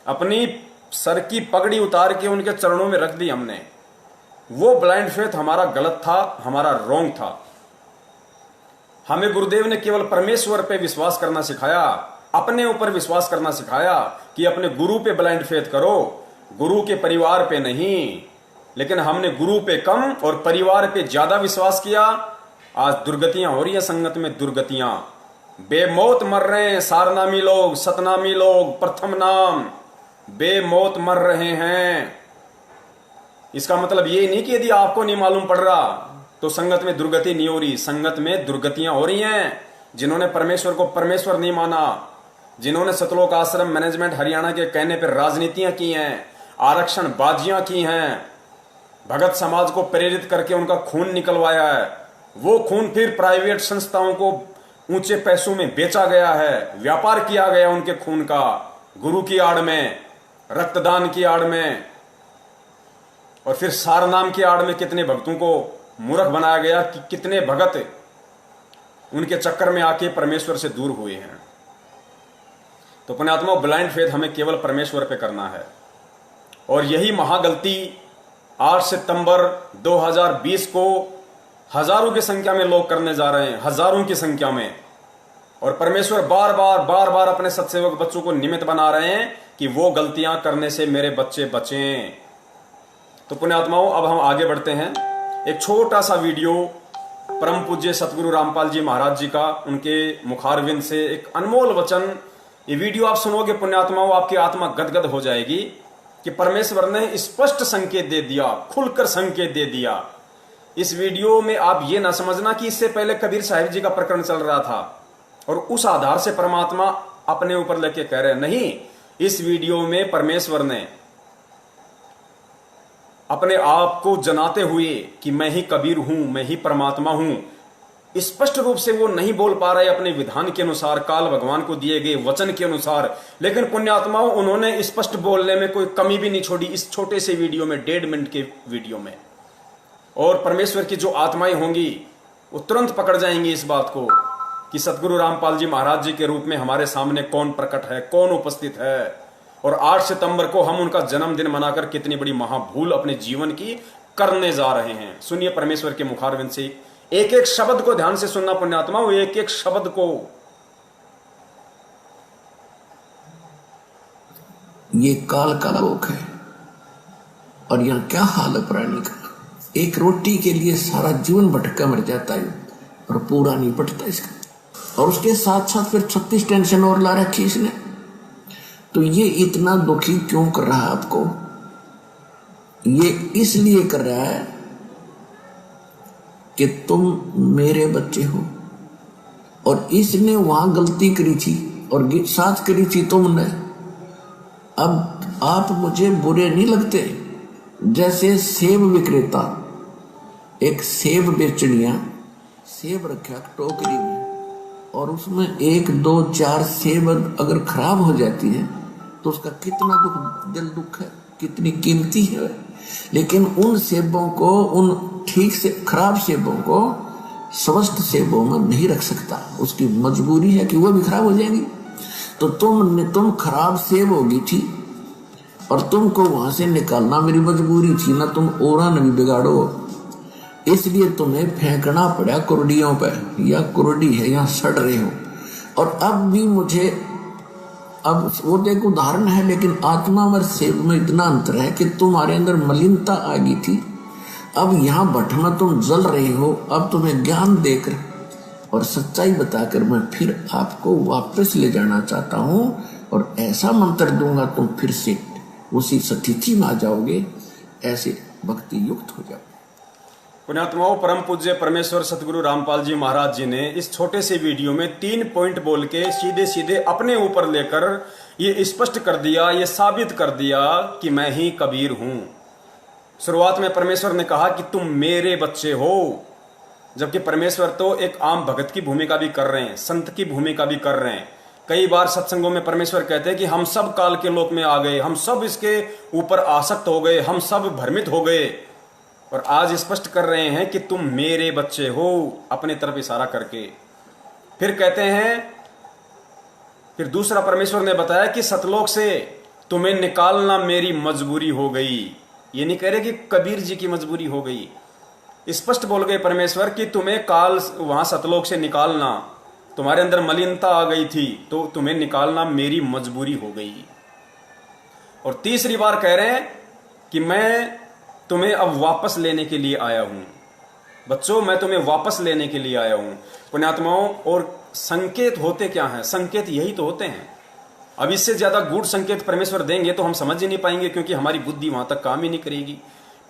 अपनी सर की पगड़ी उतार के उनके चरणों में रख दी हमने। वो ब्लाइंड फेथ हमारा गलत था, हमारा रॉन्ग था। हमें गुरुदेव ने केवल परमेश्वर पे विश्वास करना सिखाया, अपने ऊपर विश्वास करना सिखाया कि अपने गुरु पे ब्लाइंड फेथ करो, गुरु के परिवार पे नहीं। लेकिन हमने गुरु पे कम और परिवार पे ज्यादा विश्वास किया। आज दुर्गतियां हो रही है, संगत में दुर्गतियां, बेमौत मर रहे हैं सारनामी लोग, सतनामी लोग, प्रथम नाम बेमौत मर रहे हैं। इसका मतलब ये नहीं कि यदि आपको नहीं मालूम पड़ रहा तो संगत में दुर्गति नहीं हो रही। संगत में दुर्गतियां हो रही हैं। जिन्होंने परमेश्वर को परमेश्वर नहीं माना, जिन्होंने सतलोक आश्रम मैनेजमेंट हरियाणा के कहने पर राजनीतियां की हैं, आरक्षण बाजियां की हैं, भगत समाज को प्रेरित करके उनका खून निकलवाया है, वो खून फिर प्राइवेट संस्थाओं को ऊंचे पैसों में बेचा गया है, व्यापार किया गया उनके खून का, गुरु की आड़ में, रक्तदान की आड़ में, और फिर सार नाम की आड़ में कितने भक्तों को मूर्ख बनाया गया कि कितने भगत उनके चक्कर में आके परमेश्वर से दूर हुए हैं। तो पुण्यात्मा, ब्लाइंड फेथ हमें केवल परमेश्वर पे करना है। और यही महागलती 8 सितंबर 2020 को हजारों की संख्या में लोग करने जा रहे हैं, हजारों की संख्या में। और परमेश्वर बार बार अपने सत्सेवक बच्चों को निमित्त बना रहे हैं कि वो गलतियां करने से मेरे बच्चे बचें। तो पुण्यात्माओं, अब हम आगे बढ़ते हैं। एक छोटा सा वीडियो परम पूज्य सतगुरु रामपाल जी महाराज जी का, उनके मुखारविंद से एक अनमोल वचन। ये वीडियो आप सुनोगे पुण्यात्माओं, आपकी आत्मा गदगद हो जाएगी कि परमेश्वर ने स्पष्ट संकेत दे दिया, खुलकर संकेत दे दिया। इस वीडियो में आप ये ना समझना कि इससे पहले कबीर साहिब जी का प्रकरण चल रहा था और उस आधार से परमात्मा अपने ऊपर लेके कह रहे हैं। नहीं, इस वीडियो में परमेश्वर ने अपने आप को जनाते हुए कि मैं ही कबीर हूं, मैं ही परमात्मा हूं, स्पष्ट रूप से वो नहीं बोल पा रहे अपने विधान के अनुसार, काल भगवान को दिए गए वचन के अनुसार, लेकिन पुण्यात्माओं उन्होंने स्पष्ट बोलने में कोई कमी भी नहीं छोड़ी इस छोटे से वीडियो में, 1.5 मिनट के वीडियो में। और परमेश्वर की जो आत्माएं होंगी वो तुरंत पकड़ जाएंगी इस बात को कि सतगुरु रामपाल जी महाराज जी के रूप में हमारे सामने कौन प्रकट है, कौन उपस्थित है। और 8 सितंबर को हम उनका जन्मदिन मनाकर कितनी बड़ी महाभूल अपने जीवन की करने जा रहे हैं। सुनिए परमेश्वर के मुखारविंद से, एक एक शब्द को ध्यान से सुनना पुण्यात्माओं, एक एक शब्द को। ये काल का लोक है। और यहाँ क्या हाल है प्राणी का, एक रोटी के लिए सारा जीवन भटका मर जाता है और पूरा नहीं पटता इसका। और उसके साथ साथ फिर 36 टेंशन और ला रखी इसने। तो ये इतना दुखी क्यों कर रहा है आपको? ये इसलिए कर रहा है कि तुम मेरे बच्चे हो, और इसने वहां गलती करी थी और साथ करी थी तुमने। अब आप मुझे बुरे नहीं लगते? जैसे सेब विक्रेता एक सेब बेचनिया सेब रखा टोकरी में, और उसमें 1 2 4 सेब अगर खराब हो जाती है तो उसका कितना दिल दुख है, कितनी कीमती है। लेकिन उन सेबों को, उन ठीक से खराब सेबों को स्वस्थ सेबों में नहीं रख सकता, उसकी मजबूरी है कि वो भी खराब हो जाएंगी। तो तुम खराब सेब होगी थी और तुमको वहां से निकालना मेरी मजबूरी थी ना, तुम ओरा न भी बिगाड़ो, इसलिए तुम्हें फेंकना पड़ा कुर्डियों पे। या कुर्डी है, यहाँ सड़ रहे हो। और अब भी मुझे, अब वो तो एक उदाहरण है, लेकिन आत्मा और सेब में इतना अंतर है कि तुम्हारे अंदर मलिनता आ गई थी, अब यहाँ भट्ट में तुम जल रहे हो। अब तुम्हें ज्ञान देकर और सच्चाई बताकर मैं फिर आपको वापस ले जाना चाहता हूँ, और ऐसा मंत्र दूंगा तुम फिर से उसी स्थिति में आ जाओगे, ऐसे भक्ति युक्त हो जाओगे। पुण्यात्माओं, परम पूज्य परमेश्वर सतगुरु रामपाल जी महाराज जी ने इस छोटे से वीडियो में 3 पॉइंट बोल के सीधे सीधे अपने ऊपर लेकर ये स्पष्ट कर दिया, ये साबित कर दिया कि मैं ही कबीर हूं। शुरुआत में परमेश्वर ने कहा कि तुम मेरे बच्चे हो, जबकि परमेश्वर तो एक आम भगत की भूमिका भी कर रहे हैं, संत की भूमिका भी कर रहे हैं। कई बार सत्संगों में परमेश्वर कहते हैं कि हम सब काल के लोक में आ गए, हम सब इसके ऊपर आसक्त हो गए, हम सब भ्रमित हो गए। और आज स्पष्ट कर रहे हैं कि तुम मेरे बच्चे हो, अपने तरफ इशारा करके। फिर कहते हैं, फिर दूसरा परमेश्वर ने बताया कि सतलोक से तुम्हें निकालना मेरी मजबूरी हो गई। ये नहीं कह रहे कि कबीर जी की मजबूरी हो गई, स्पष्ट बोल गए परमेश्वर कि तुम्हें काल वहां सतलोक से निकालना, तुम्हारे अंदर मलिनता आ गई थी तो तुम्हें निकालना मेरी मजबूरी हो गई। और तीसरी बार कह रहे हैं कि मैं तुम्हें अब वापस लेने के लिए आया हूं। बच्चों, मैं तुम्हें वापस लेने के लिए आया हूं। पुण्यात्माओं, और संकेत होते क्या हैं? संकेत यही तो होते हैं। अब इससे ज्यादा गूढ़ संकेत परमेश्वर देंगे तो हम समझ ही नहीं पाएंगे, क्योंकि हमारी बुद्धि वहां तक काम ही नहीं करेगी।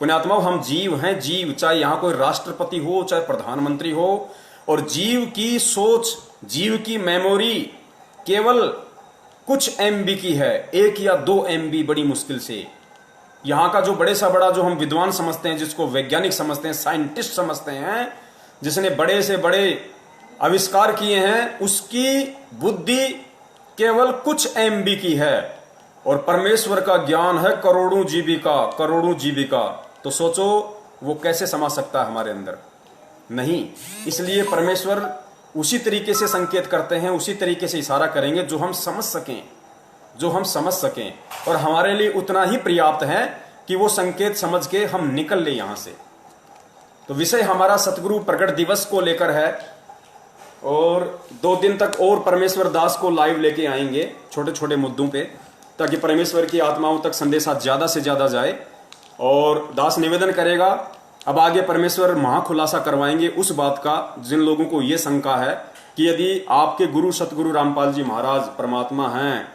पुण्यात्माओं, हम जीव हैं, जीव, चाहे यहां कोई राष्ट्रपति हो, चाहे प्रधानमंत्री हो, और जीव की सोच, जीव की मेमोरी केवल कुछ MB की है, 1 या 2 MB बड़ी मुश्किल से। यहां का जो बड़े सा बड़ा, जो हम विद्वान समझते हैं, जिसको वैज्ञानिक समझते हैं, साइंटिस्ट समझते हैं, जिसने बड़े से बड़े आविष्कार किए हैं, उसकी बुद्धि केवल कुछ MB की है। और परमेश्वर का ज्ञान है करोड़ों जीविका, करोड़ों जीविका। तो सोचो वो कैसे समा सकता है हमारे अंदर? नहीं। इसलिए परमेश्वर उसी तरीके से संकेत करते हैं, उसी तरीके से इशारा करेंगे जो हम समझ सकें, जो हम समझ सकें। और हमारे लिए उतना ही पर्याप्त है कि वो संकेत समझ के हम निकल ले यहां से। तो विषय हमारा सतगुरु प्रकट दिवस को लेकर है, और 2 दिन तक और परमेश्वर दास को लाइव लेके आएंगे छोटे छोटे मुद्दों पे, ताकि परमेश्वर की आत्माओं तक संदेशा ज्यादा से ज्यादा जाए। और दास निवेदन करेगा, अब आगे परमेश्वर महाखुलासा करवाएंगे उस बात का जिन लोगों को यह शंका है कि यदि आपके गुरु सतगुरु रामपाल जी महाराज परमात्मा हैं,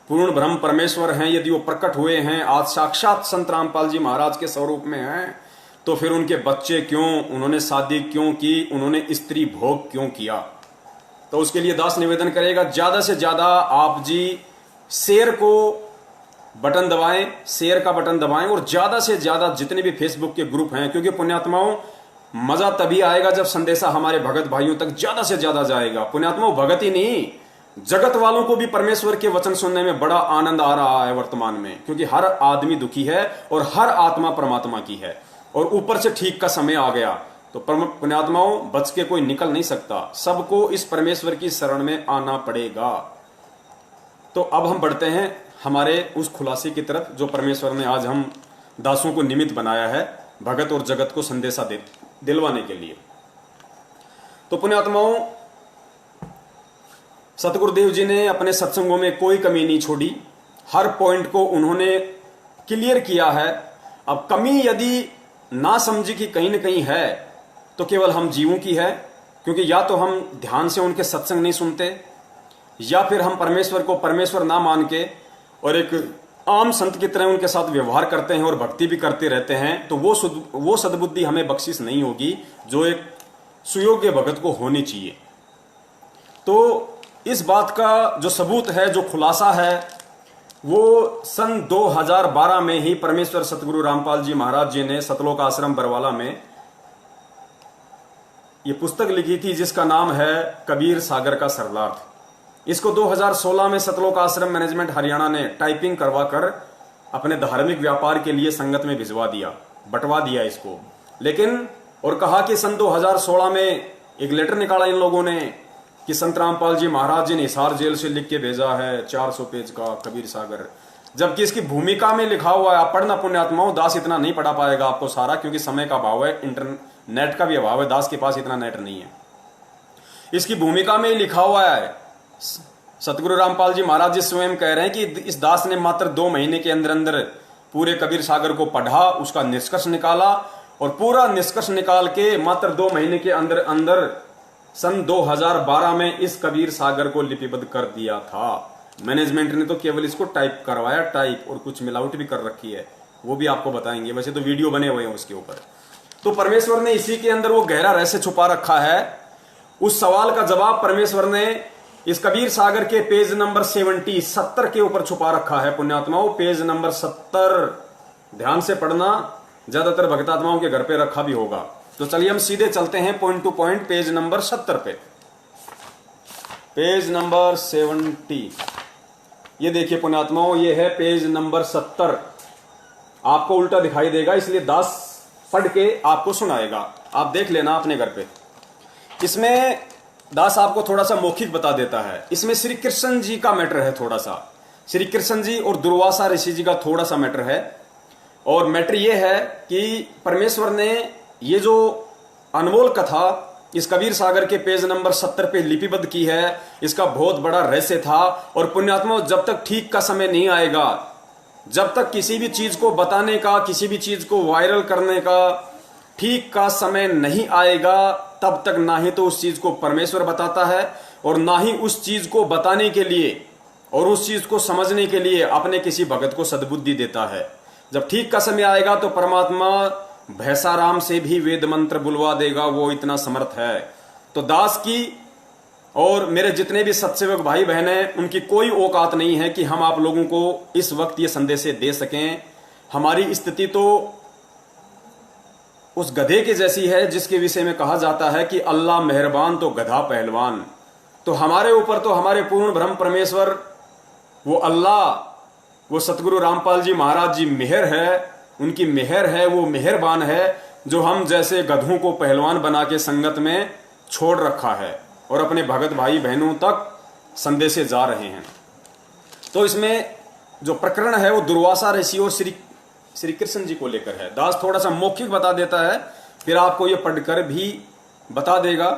पूर्ण ब्रह्म परमेश्वर हैं, यदि वो प्रकट हुए हैं, आज साक्षात संत रामपाल जी महाराज के स्वरूप में हैं, तो फिर उनके बच्चे क्यों, उन्होंने शादी क्यों की, उन्होंने स्त्री भोग क्यों किया? तो उसके लिए दास निवेदन करेगा, ज्यादा से ज्यादा आप जी शेयर को बटन दबाएं, शेयर का बटन दबाएं, और ज्यादा से ज्यादा जितने भी फेसबुक के ग्रुप हैं, क्योंकि पुण्यात्माओं मजा तभी आएगा जब संदेशा हमारे भगत भाइयों तक ज्यादा से ज्यादा जाएगा। पुण्यात्माओं, भगत ही नहीं, जगत वालों को भी परमेश्वर के वचन सुनने में बड़ा आनंद आ रहा है वर्तमान में, क्योंकि हर आदमी दुखी है और हर आत्मा परमात्मा की है, और ऊपर से ठीक का समय आ गया। तो पुण्यात्माओं, बच के कोई निकल नहीं सकता, सबको इस परमेश्वर की शरण में आना पड़ेगा। तो अब हम बढ़ते हैं हमारे उस खुलासे की तरफ जो परमेश्वर ने आज हम दासों को निमित्त बनाया है भगत और जगत को संदेशा दिलवाने के लिए। तो पुण्यात्माओं, सतगुरुदेव जी ने अपने सत्संगों में कोई कमी नहीं छोड़ी, हर पॉइंट को उन्होंने क्लियर किया है। अब कमी यदि ना समझी कि कहीं ना कहीं है तो केवल हम जीवों की है, क्योंकि या तो हम ध्यान से उनके सत्संग नहीं सुनते, या फिर हम परमेश्वर को परमेश्वर ना मान के और एक आम संत की तरह उनके साथ व्यवहार करते हैं और भक्ति भी करते रहते हैं, तो वो सद्बुद्धि हमें बख्शिश नहीं होगी जो एक सुयोग्य भगत को होनी चाहिए। तो इस बात का जो सबूत है, जो खुलासा है, वो सन 2012 में ही परमेश्वर सतगुरु रामपाल जी महाराज जी ने सतलोक आश्रम बरवाला में ये पुस्तक लिखी थी, जिसका नाम है कबीर सागर का सरलार्थ। इसको 2016 में सतलोक आश्रम मैनेजमेंट हरियाणा ने टाइपिंग करवा कर अपने धार्मिक व्यापार के लिए संगत में भिजवा दिया, बंटवा दिया इसको। लेकिन और कहा कि सन 2016 में एक लेटर निकाला इन लोगों ने कि संत रामपाल जी महाराज जी ने हिसार जेल से लिख के भेजा है 400 पेज का कबीर सागर, जबकि इसकी भूमिका में लिखा हुआ है, आप पढ़ना पुण्यात्माओं, दास इतना नहीं पढ़ा पाएगा आपको सारा, क्योंकि समय का अभाव है, इंटरनेट का भी अभाव है, दास के पास इतना नेट नहीं है। इसकी भूमिका में लिखा हुआ है, सतगुरु रामपाल जी महाराज जी स्वयं कह रहे हैं कि इस दास ने मात्र 2 महीने के अंदर अंदर पूरे कबीर सागर को पढ़ा, उसका निष्कर्ष निकाला, और पूरा निष्कर्ष निकाल के मात्र 2 महीने के अंदर अंदर सन 2012 में इस कबीर सागर को लिपिबद्ध कर दिया था। मैनेजमेंट ने तो केवल इसको टाइप करवाया, टाइप, और कुछ मिलावट भी कर रखी है, वो भी आपको बताएंगे, वैसे तो वीडियो बने हुए हैं उसके ऊपर। तो परमेश्वर ने इसी के अंदर वो गहरा रहस्य छुपा रखा है। उस सवाल का जवाब परमेश्वर ने इस कबीर सागर के पेज नंबर 70 के ऊपर छुपा रखा है पुण्यात्माओं। पेज नंबर 70 ध्यान से पढ़ना, ज्यादातर भक्तात्माओं के घर पे रखा भी होगा। तो चलिए हम सीधे चलते हैं point two point, page number 70 पे। पेज नंबर 70, ये देखिए पुण्यात्माओं, ये है पेज नंबर 70। आपको उल्टा दिखाई देगा, इसलिए दास पढ़ के आपको सुनाएगा, आप देख लेना अपने घर पे। इसमें दास आपको थोड़ा सा मौखिक बता देता है। इसमें श्री कृष्ण जी का मैटर है, थोड़ा सा श्री कृष्ण जी और दुर्वासा ऋषि जी का थोड़ा सा मैटर है। और मैटर ये है कि परमेश्वर ने ये जो अनमोल कथा इस कबीर सागर के पेज नंबर 70 पे लिपिबद्ध की है, इसका बहुत बड़ा रहस्य था। और पुण्यात्मा, जब तक ठीक का समय नहीं आएगा, जब तक किसी भी चीज को बताने का, किसी भी चीज को वायरल करने का ठीक का समय नहीं आएगा, तब तक ना ही तो उस चीज को परमेश्वर बताता है और ना ही उस चीज को बताने के लिए और उस चीज को समझने के लिए अपने किसी भगत को सद्बुद्धि देता है। जब ठीक का समय आएगा तो परमात्मा भैसाराम से भी वेद मंत्र बुलवा देगा, वो इतना समर्थ है। तो दास की और मेरे जितने भी सत्सेवक भाई बहन हैं, उनकी कोई औकात नहीं है कि हम आप लोगों को इस वक्त ये संदेश दे सकें। हमारी स्थिति तो उस गधे के जैसी है जिसके विषय में कहा जाता है कि अल्लाह मेहरबान तो गधा पहलवान। तो हमारे ऊपर तो हमारे पूर्ण ब्रह्म परमेश्वर, वो अल्लाह, वो सतगुरु रामपाल जी महाराज जी मेहर है, उनकी मेहर है, वो मेहरबान है, जो हम जैसे गधों को पहलवान बना के संगत में छोड़ रखा है और अपने भगत भाई बहनों तक संदेशे जा रहे हैं। तो इसमें जो प्रकरण है वो दुर्वासा ऋषि और श्री कृष्ण जी को लेकर है। दास थोड़ा सा मौखिक बता देता है, फिर आपको ये पढ़कर भी बता देगा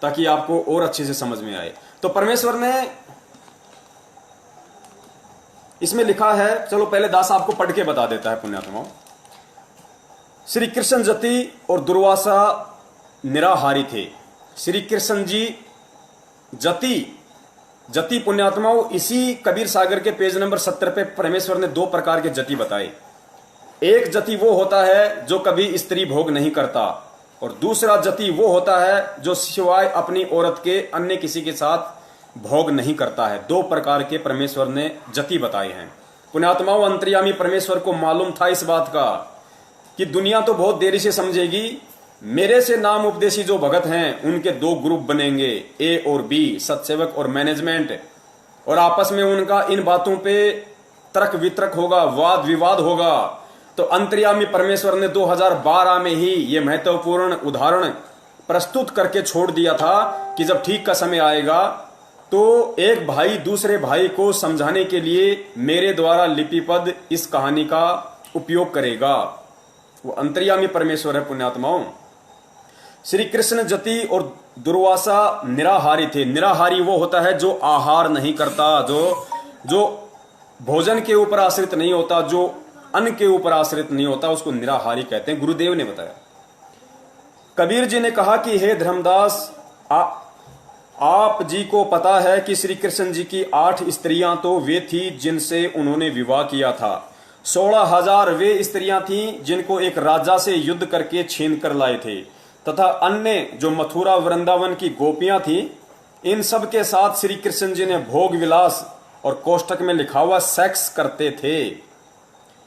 ताकि आपको और अच्छे से समझ में आए। तो परमेश्वर ने इसमें लिखा है, चलो पहले दास आपको पढ़ के बता देता है पुण्यात्माओं। श्री कृष्ण जति और दुर्वासा निराहारी थे। श्री कृष्ण जी जति पुण्यात्माओं, इसी कबीर सागर के पेज नंबर 70 पे परमेश्वर ने 2 प्रकार के जति बताए। एक जति वो होता है जो कभी स्त्री भोग नहीं करता, और दूसरा जति वो होता है जो सिवाय अपनी औरत के अन्य किसी के साथ भोग नहीं करता है। 2 प्रकार के परमेश्वर ने जति बताए हैं पुण्यात्माओं। अंतर्यामी परमेश्वर को मालूम था इस बात का कि दुनिया तो बहुत देरी से समझेगी, मेरे से नाम उपदेशी जो भगत हैं उनके 2 ग्रुप बनेंगे, ए और बी, सत्सेवक और मैनेजमेंट, और आपस में उनका इन बातों पे तर्क वितर्क होगा, वाद विवाद होगा। तो अंतर्यामी परमेश्वर ने 2012 में ही ये महत्वपूर्ण उदाहरण प्रस्तुत करके छोड़ दिया था कि जब ठीक का समय आएगा तो एक भाई दूसरे भाई को समझाने के लिए मेरे द्वारा लिपिबद्ध इस कहानी का उपयोग करेगा। वो अंतर्यामी परमेश्वर है पुण्यात्माओं। श्री कृष्ण जति और दुर्वासा निराहारी थे। निराहारी वो होता है जो आहार नहीं करता, जो भोजन के ऊपर आश्रित नहीं होता, जो अन्न के ऊपर आश्रित नहीं होता, उसको निराहारी कहते हैं। गुरुदेव ने बताया। कबीर जी ने कहा कि हे धर्मदास, आप जी को पता है कि श्री कृष्ण जी की 8 स्त्रियां तो वे थी जिनसे उन्होंने विवाह किया था। 16,000 वे स्त्रियां थीं जिनको एक राजा से युद्ध करके छीन कर लाए थे, तथा अन्य जो मथुरा वृंदावन की गोपियां थीं, इन सब के साथ श्री कृष्ण जी ने भोग विलास और कोष्टक में लिखा हुआ सेक्स करते थे।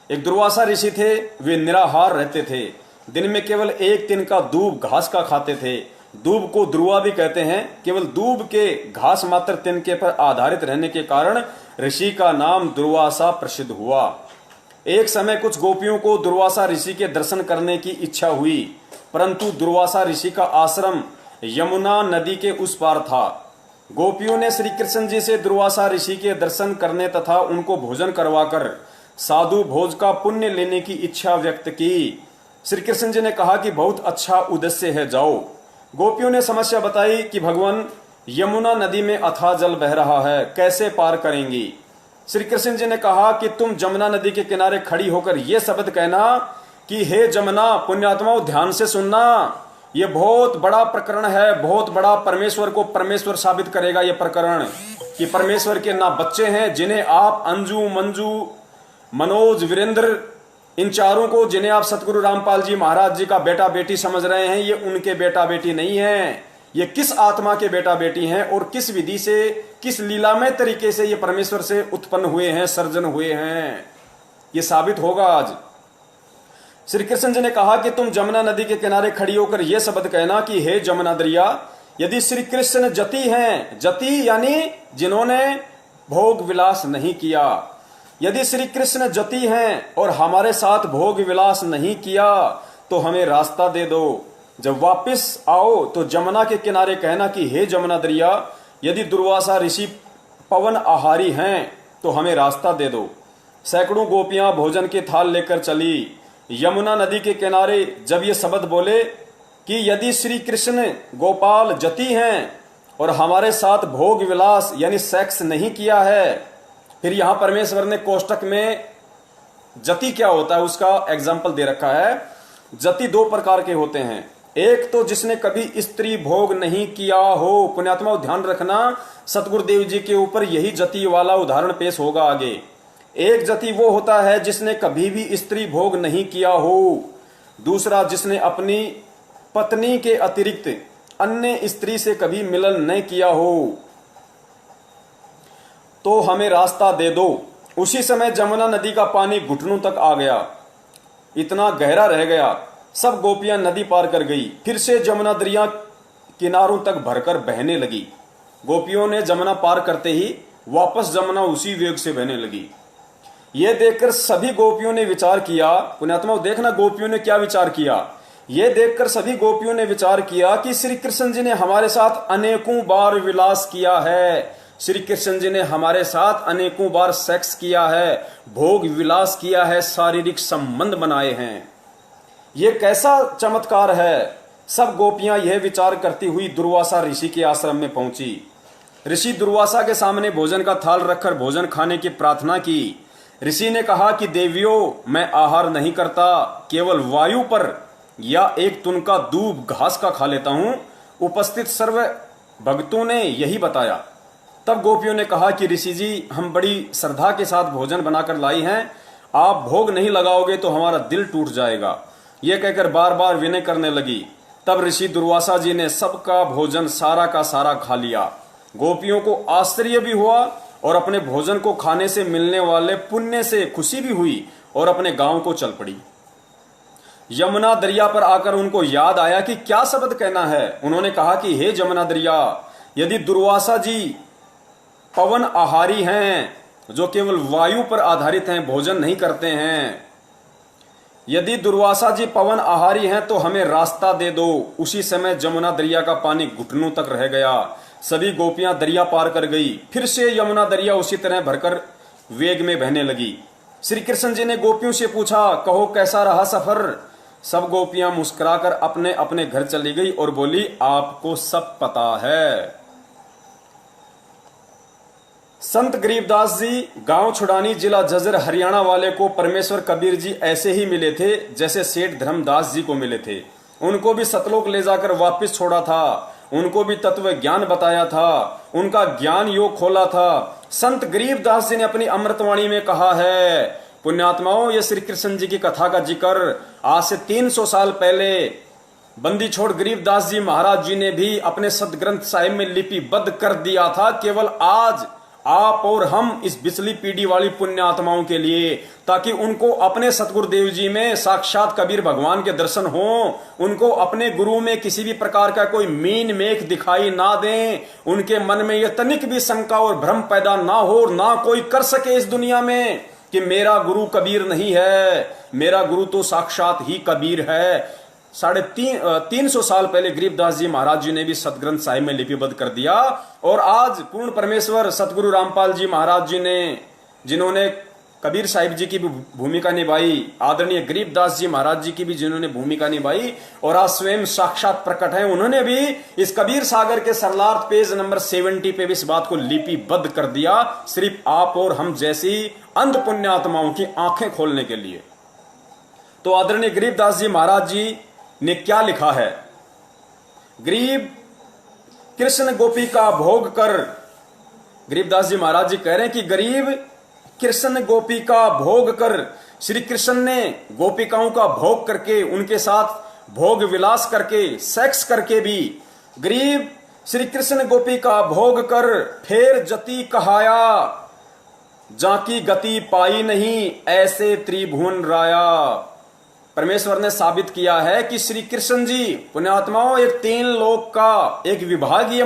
एक दुर्वासा ऋषि थे, वे निराहार रहते थे। दिन में केवल 1 दिन का दूब घास का खाते थे। दूब को ध्रुवा भी कहते हैं। केवल दूब के घास मात्र तिनके पर आधारित रहने के कारण ऋषि का नाम दुर्वासा प्रसिद्ध हुआ। एक समय कुछ गोपियों को दुर्वासा ऋषि के दर्शन करने की इच्छा हुई, परंतु दुर्वासा ऋषि का आश्रम यमुना नदी के उस पार था। गोपियों ने श्री कृष्ण जी से दुर्वासा ऋषि के दर्शन करने तथा उनको भोजन करवाकर साधु भोज का पुण्य लेने की इच्छा व्यक्त की। श्री कृष्ण जी ने कहा कि बहुत अच्छा उद्देश्य है, जाओ। गोपियों ने समस्या बताई कि भगवान, यमुना नदी में अथाह जल बह रहा है, कैसे पार करेंगी। श्री कृष्ण जी ने कहा कि तुम जमुना नदी के किनारे खड़ी होकर यह शब्द कहना कि हे जमुना, पुण्यात्माओं ध्यान से सुनना, ये बहुत बड़ा प्रकरण है, बहुत बड़ा, परमेश्वर को परमेश्वर साबित करेगा ये प्रकरण, कि परमेश्वर के ना बच्चे हैं जिन्हें आप अंजू, मंजू, मनोज, वीरेंद्र, इन चारों को जिन्हें आप सतगुरु रामपाल जी महाराज जी का बेटा बेटी समझ रहे हैं, ये उनके बेटा बेटी नहीं है। ये किस आत्मा के बेटा बेटी हैं और किस विधि से, किस लीलामय तरीके से ये परमेश्वर से उत्पन्न हुए हैं, सर्जन हुए हैं, ये साबित होगा आज। श्री कृष्ण जी ने कहा कि तुम जमुना नदी के किनारे खड़ी होकर यह शब्द कहना कि हे जमुना दरिया, यदि श्री कृष्ण जति हैं, जति यानी जिन्होंने भोग विलास नहीं किया, यदि श्री कृष्ण जति हैं और हमारे साथ भोग विलास नहीं किया तो हमें रास्ता दे दो। जब वापस आओ तो जमुना के किनारे कहना कि हे जमुना दरिया, यदि दुर्वासा ऋषि पवन आहारी हैं तो हमें रास्ता दे दो। सैकड़ों गोपियां भोजन के थाल लेकर चली। यमुना नदी के किनारे जब ये शब्द बोले कि यदि श्री कृष्ण गोपाल जति हैं और हमारे साथ भोग विलास यानी सेक्स नहीं किया है, फिर यहां परमेश्वर ने कोष्टक में जति क्या होता है उसका एग्जाम्पल दे रखा है। जति 2 प्रकार के होते हैं। एक तो जिसने कभी स्त्री भोग नहीं किया हो, पुण्यात्मा ध्यान रखना, सतगुरुदेव जी के ऊपर यही जति वाला उदाहरण पेश होगा आगे। एक जति वो होता है जिसने कभी भी स्त्री भोग नहीं किया हो। दूसरा जिसने अपनी पत्नी के अतिरिक्त अन्य स्त्री से कभी मिलन नहीं किया हो। तो हमें रास्ता दे दो। उसी समय जमुना नदी का पानी घुटनों तक आ गया, इतना गहरा रह गया। सब गोपियां नदी पार कर गई। फिर से जमुना दरिया किनारों तक भरकर बहने लगी। गोपियों ने जमुना पार करते ही वापस जमुना उसी वेग से बहने लगी। यह देखकर सभी गोपियों ने विचार किया, पुण्यात्मा देखना गोपियों ने क्या विचार किया। यह देखकर सभी गोपियों ने विचार किया कि श्री कृष्ण जी ने हमारे साथ अनेकों बार विलास किया है, श्री कृष्ण जी ने हमारे साथ अनेकों बार सेक्स किया है, भोग विलास किया है, शारीरिक संबंध बनाए हैं। यह कैसा चमत्कार है। सब गोपियां यह विचार करती हुई दुर्वासा ऋषि के आश्रम में पहुंची। ऋषि दुर्वासा के सामने भोजन का थाल रखकर भोजन खाने की प्रार्थना की। ऋषि ने कहा कि देवियों, मैं आहार नहीं करता, केवल वायु पर या एक तुनका दूब घास का खा लेता हूं। उपस्थित सर्व भक्तों ने यही बताया। तब गोपियों ने कहा कि ऋषि जी, हम बड़ी श्रद्धा के साथ भोजन बनाकर लाई हैं, आप भोग नहीं लगाओगे तो हमारा दिल टूट जाएगा। यह कहकर बार बार विनय करने लगी। तब ऋषि दुर्वासा जी ने सबका भोजन सारा का सारा खा लिया। गोपियों को आश्चर्य भी हुआ और अपने भोजन को खाने से मिलने वाले पुण्य से खुशी भी हुई और अपने गांव को चल पड़ी। यमुना दरिया पर आकर उनको याद आया कि क्या शब्द कहना है। उन्होंने कहा कि हे जमुना दरिया, यदि दुर्वासा जी पवन आहारी हैं, जो केवल वायु पर आधारित हैं, भोजन नहीं करते हैं, यदि दुर्वासा जी पवन आहारी हैं तो हमें रास्ता दे दो। उसी समय जमुना दरिया का पानी घुटनों तक रह गया। सभी गोपियां दरिया पार कर गई। फिर से यमुना दरिया उसी तरह भरकर वेग में बहने लगी। श्री कृष्ण जी ने गोपियों से पूछा, कहो कैसा रहा सफर। सब गोपियां मुस्कुराकर अपने अपने घर चली गई और बोली, आपको सब पता है। संत गरीबदास जी गांव छुड़ानी जिला जजर हरियाणा वाले को परमेश्वर कबीर जी ऐसे ही मिले थे जैसे सेठ धर्मदास जी को मिले थे। उनको भी सतलोक ले जाकर वापस छोड़ा था, उनको भी तत्व ज्ञान बताया था, उनका ज्ञान योग खोला था। संत गरीबदास जी ने अपनी अमृतवाणी में कहा है, पुण्यात्माओं, ये श्री कृष्ण जी की कथा का जिक्र आज से 300 साल पहले बंदी छोड़ गरीबदास जी महाराज जी ने भी अपने सदग्रंथ साहिब में लिपिबद्ध कर दिया था। केवल आज आप और हम इस बिचली पीढ़ी वाली पुण्य आत्माओं के लिए, ताकि उनको अपने सतगुरुदेव जी में साक्षात कबीर भगवान के दर्शन हो, उनको अपने गुरु में किसी भी प्रकार का कोई मीन मेख दिखाई ना दें, उनके मन में यह तनिक भी शंका और भ्रम पैदा ना हो, ना कोई कर सके इस दुनिया में कि मेरा गुरु कबीर नहीं है, मेरा गुरु तो साक्षात ही कबीर है। 350 साल पहले गरीबदास जी महाराज जी ने भी सतग्रंथ साहिब में लिपिबद्ध कर दिया। और आज पूर्ण परमेश्वर सतगुरु रामपाल जी महाराज जी ने, जिन्होंने कबीर साहिब जी की भी भूमिका निभाई, आदरणीय गरीबदास जी महाराज जी की भी जिन्होंने भूमिका निभाई, और आज स्वयं साक्षात प्रकट हैं, उन्होंने भी इस कबीर सागर के सरलार्थ पेज नंबर 70 पे भी इस बात को लिपिबद्ध कर दिया, सिर्फ आप और हम जैसी अंध पुण्यात्माओं की आंखें खोलने के लिए। तो आदरणीय गरीबदास जी महाराज जी ने क्या लिखा है? गरीब कृष्ण गोपी का भोग कर, गरीबदास जी महाराज जी कह रहे हैं कि गरीब कृष्ण गोपी का भोग कर, श्री कृष्ण ने गोपिकाओं का भोग करके, उनके साथ भोग विलास करके, सेक्स करके भी, गरीब श्री कृष्ण गोपी का भोग कर फेर जति कहाया, जाकी गति पाई नहीं ऐसे त्रिभुवन राया। परमेश्वर ने साबित किया है कि श्री कृष्ण जी पुण्यात्माओं एक 3 लोक का एक विभागीय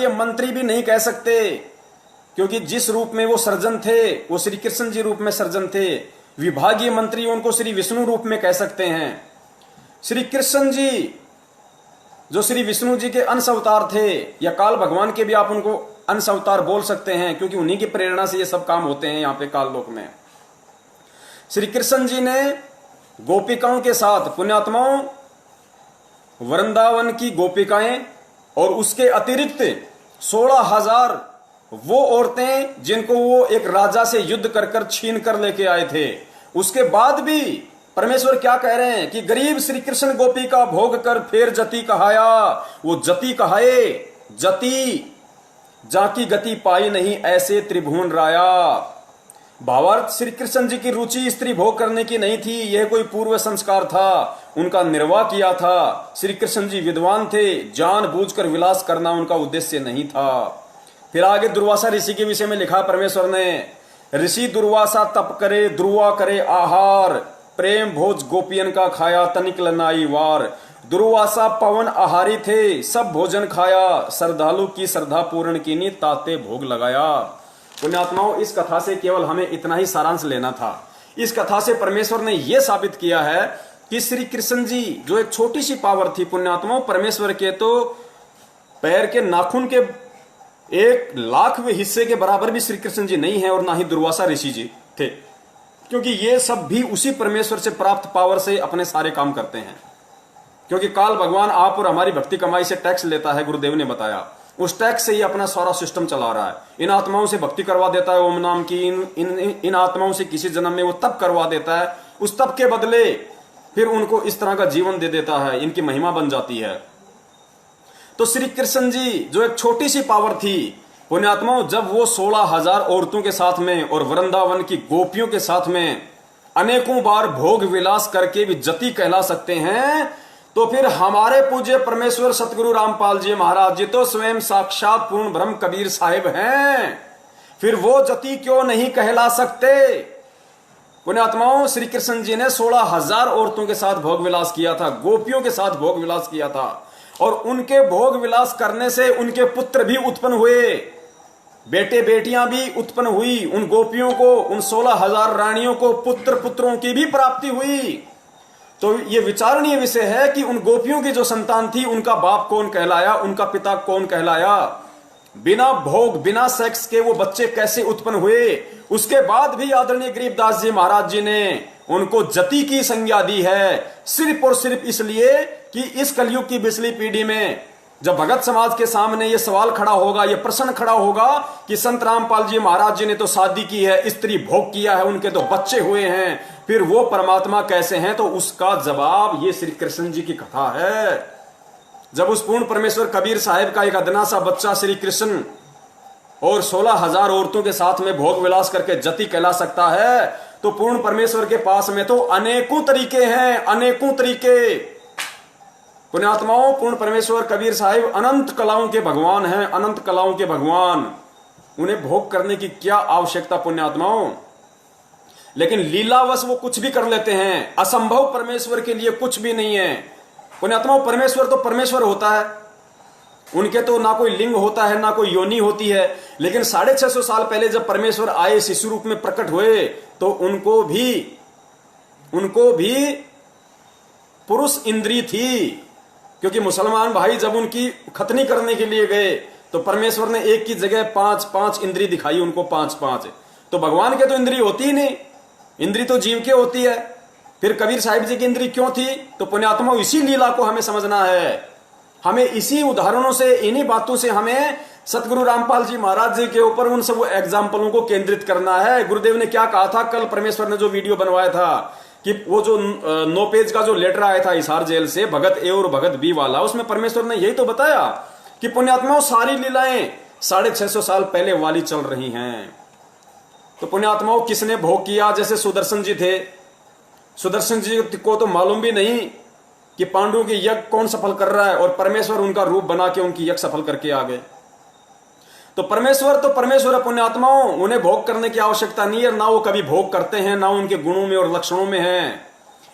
मंत्री भी नहीं कह सकते, क्योंकि जिस रूप में वो सर्जन थे वो श्री कृष्ण जी रूप में सर्जन थे। विभागीय मंत्री उनको श्री विष्णु रूप में कह सकते हैं। श्री कृष्ण जी जो श्री विष्णु जी के अंश अवतार थे, या काल भगवान के भी आप उनको अंश अवतार बोल सकते हैं, क्योंकि उन्हीं की प्रेरणा से ये सब काम होते हैं यहाँ पे काल लोक में। श्री कृष्ण जी ने गोपिकाओं के साथ, पुण्यात्माओं, वृंदावन की गोपिकाएं और उसके अतिरिक्त 16,000 वो औरतें जिनको वो एक राजा से युद्ध कर छीन कर लेके आए थे, उसके बाद भी परमेश्वर क्या कह रहे हैं कि गरीब श्री कृष्ण गोपी का भोग कर फेर जति कहाया। वो जति कहाए, जति जाकी गति पाई नहीं ऐसे त्रिभुवन राया। भावार्थ, श्री कृष्ण जी की रुचि स्त्री भोग करने की नहीं थी, यह कोई पूर्व संस्कार था, उनका निर्वाह किया था। श्री कृष्ण जी विद्वान थे, जानबूझकर विलास करना उनका उद्देश्य नहीं था। फिर आगे दुर्वासा ऋषि के विषय में लिखा परमेश्वर ने, ऋषि दुर्वासा तप करे, दुर्वा करे आहार, प्रेम भोज गोपियन का खाया, तनिक लनाई वार। दुर्वासा पवन आहारी थे, सब भोजन खाया, श्रद्धालु की श्रद्धा पूर्ण कीनी, ताते भोग लगाया। पुण्यात्माओं, इस कथा से केवल हमें इतना ही सारांश लेना था। इस कथा से परमेश्वर ने यह साबित किया है कि श्री कृष्ण जी जो एक छोटी सी पावर थी, पुण्यात्माओं, परमेश्वर के तो पैर के नाखून के 1,00,000वें हिस्से के बराबर भी श्री कृष्ण जी नहीं है, और ना ही दुर्वासा ऋषि जी थे, क्योंकि ये सब भी उसी परमेश्वर से प्राप्त पावर से अपने सारे काम करते हैं। क्योंकि काल भगवान आप और हमारी भक्ति कमाई से टैक्स लेता है, गुरुदेव ने बताया, उस टैक्स से ही अपना सारा सिस्टम चला रहा है। इन आत्माओं से भक्ति करवा देता है ओम नाम की, इन आत्माओं से किसी जन्म में वो तप करवा देता है, उस तप के बदले फिर उनको इस तरह का जीवन दे देता है, इनकी महिमा बन जाती है। तो श्री कृष्ण जी जो एक छोटी सी पावर थी, पुण्यात्माओं, जब वो 16,000 औरतों के साथ में और वृंदावन की गोपियों के साथ में अनेकों बार भोग विलास करके भी जति कहला सकते हैं, तो फिर हमारे पूज्य परमेश्वर सतगुरु रामपाल जी महाराज जी तो स्वयं साक्षात पूर्ण ब्रह्म कबीर साहिब हैं, फिर वो जति क्यों नहीं कहला सकते? पुण्यात्माओं, श्री कृष्ण जी ने 16,000 औरतों के साथ भोग विलास किया था, गोपियों के साथ भोग विलास किया था, और उनके भोग विलास करने से उनके पुत्र भी उत्पन्न हुए, बेटे बेटियां भी उत्पन्न हुई। उन गोपियों को, उन 16,000 रानियों को पुत्र पुत्रों की भी प्राप्ति हुई। तो ये विचारणीय विषय है कि उन गोपियों की जो संतान थी, उनका बाप कौन कहलाया, उनका पिता कौन कहलाया, बिना भोग बिना सेक्स के वो बच्चे कैसे उत्पन्न हुए। उसके बाद भी आदरणीय गरीबदास जी महाराज जी ने उनको जति की संज्ञा दी है, सिर्फ और सिर्फ इसलिए कि इस कलयुग की बिचली पीढ़ी में जब भगत समाज के सामने ये सवाल खड़ा होगा, ये प्रश्न खड़ा होगा कि संत रामपाल जी महाराज जी ने तो शादी की है, स्त्री भोग किया है, उनके तो बच्चे हुए हैं, फिर वो परमात्मा कैसे हैं? तो उसका जवाब ये श्री कृष्ण जी की कथा है। जब उस पूर्ण परमेश्वर कबीर साहिब का एक अदना सा बच्चा श्री कृष्ण और 16,000 औरतों के साथ में भोग विलास करके जति कहला सकता है, तो पूर्ण परमेश्वर के पास में तो अनेकों तरीके हैं, अनेकों तरीके। पुण्यात्माओं, पूर्ण परमेश्वर कबीर साहिब अनंत कलाओं के भगवान हैं, अनंत कलाओं के भगवान। उन्हें भोग करने की क्या आवश्यकता पुण्यात्माओं? लेकिन लीलावश वो कुछ भी कर लेते हैं। असंभव परमेश्वर के लिए कुछ भी नहीं है पुण्यात्माओं। परमेश्वर तो परमेश्वर होता है, उनके तो ना कोई लिंग होता है ना कोई योनि होती है। लेकिन 650 साल पहले जब परमेश्वर आए, शिशु रूप में प्रकट हुए, तो उनको भी पुरुष इंद्री थी। क्योंकि मुसलमान भाई जब उनकी खतनी करने के लिए गए तो परमेश्वर ने एक की जगह 5-5 इंद्री दिखाई उनको, 5-5। तो भगवान के तो इंद्री होती ही नहीं, इंद्री तो जीव के होती है। फिर कबीर साहिब जी की इंद्री क्यों थी? तो पुण्यात्मा इसी लीला को हमें समझना है। हमें इसी उदाहरणों से, इन्हीं बातों से हमें सतगुरु रामपाल जी महाराज जी के ऊपर उन सब एग्जाम्पलों को केंद्रित करना है। गुरुदेव ने क्या कहा था? कल परमेश्वर ने जो वीडियो बनवाया था कि वो जो 9 पेज का जो लेटर आया था हिसार जेल से, भगत ए और भगत बी वाला, उसमें परमेश्वर ने यही तो बताया कि पुण्यात्माओं सारी लीलाएं 650 साल पहले वाली चल रही हैं। तो पुण्यात्माओं किसने भोग किया? जैसे सुदर्शन जी थे, सुदर्शन जी को तो मालूम भी नहीं कि पांडवों की यज्ञ कौन सफल कर रहा है, और परमेश्वर उनका रूप बना के उनकी यज्ञ सफल करके आ गए। तो परमेश्वर है पुण्यात्माओं, उन्हें भोग करने की आवश्यकता नहीं है, ना वो कभी भोग करते हैं, ना उनके गुणों में और लक्षणों में है।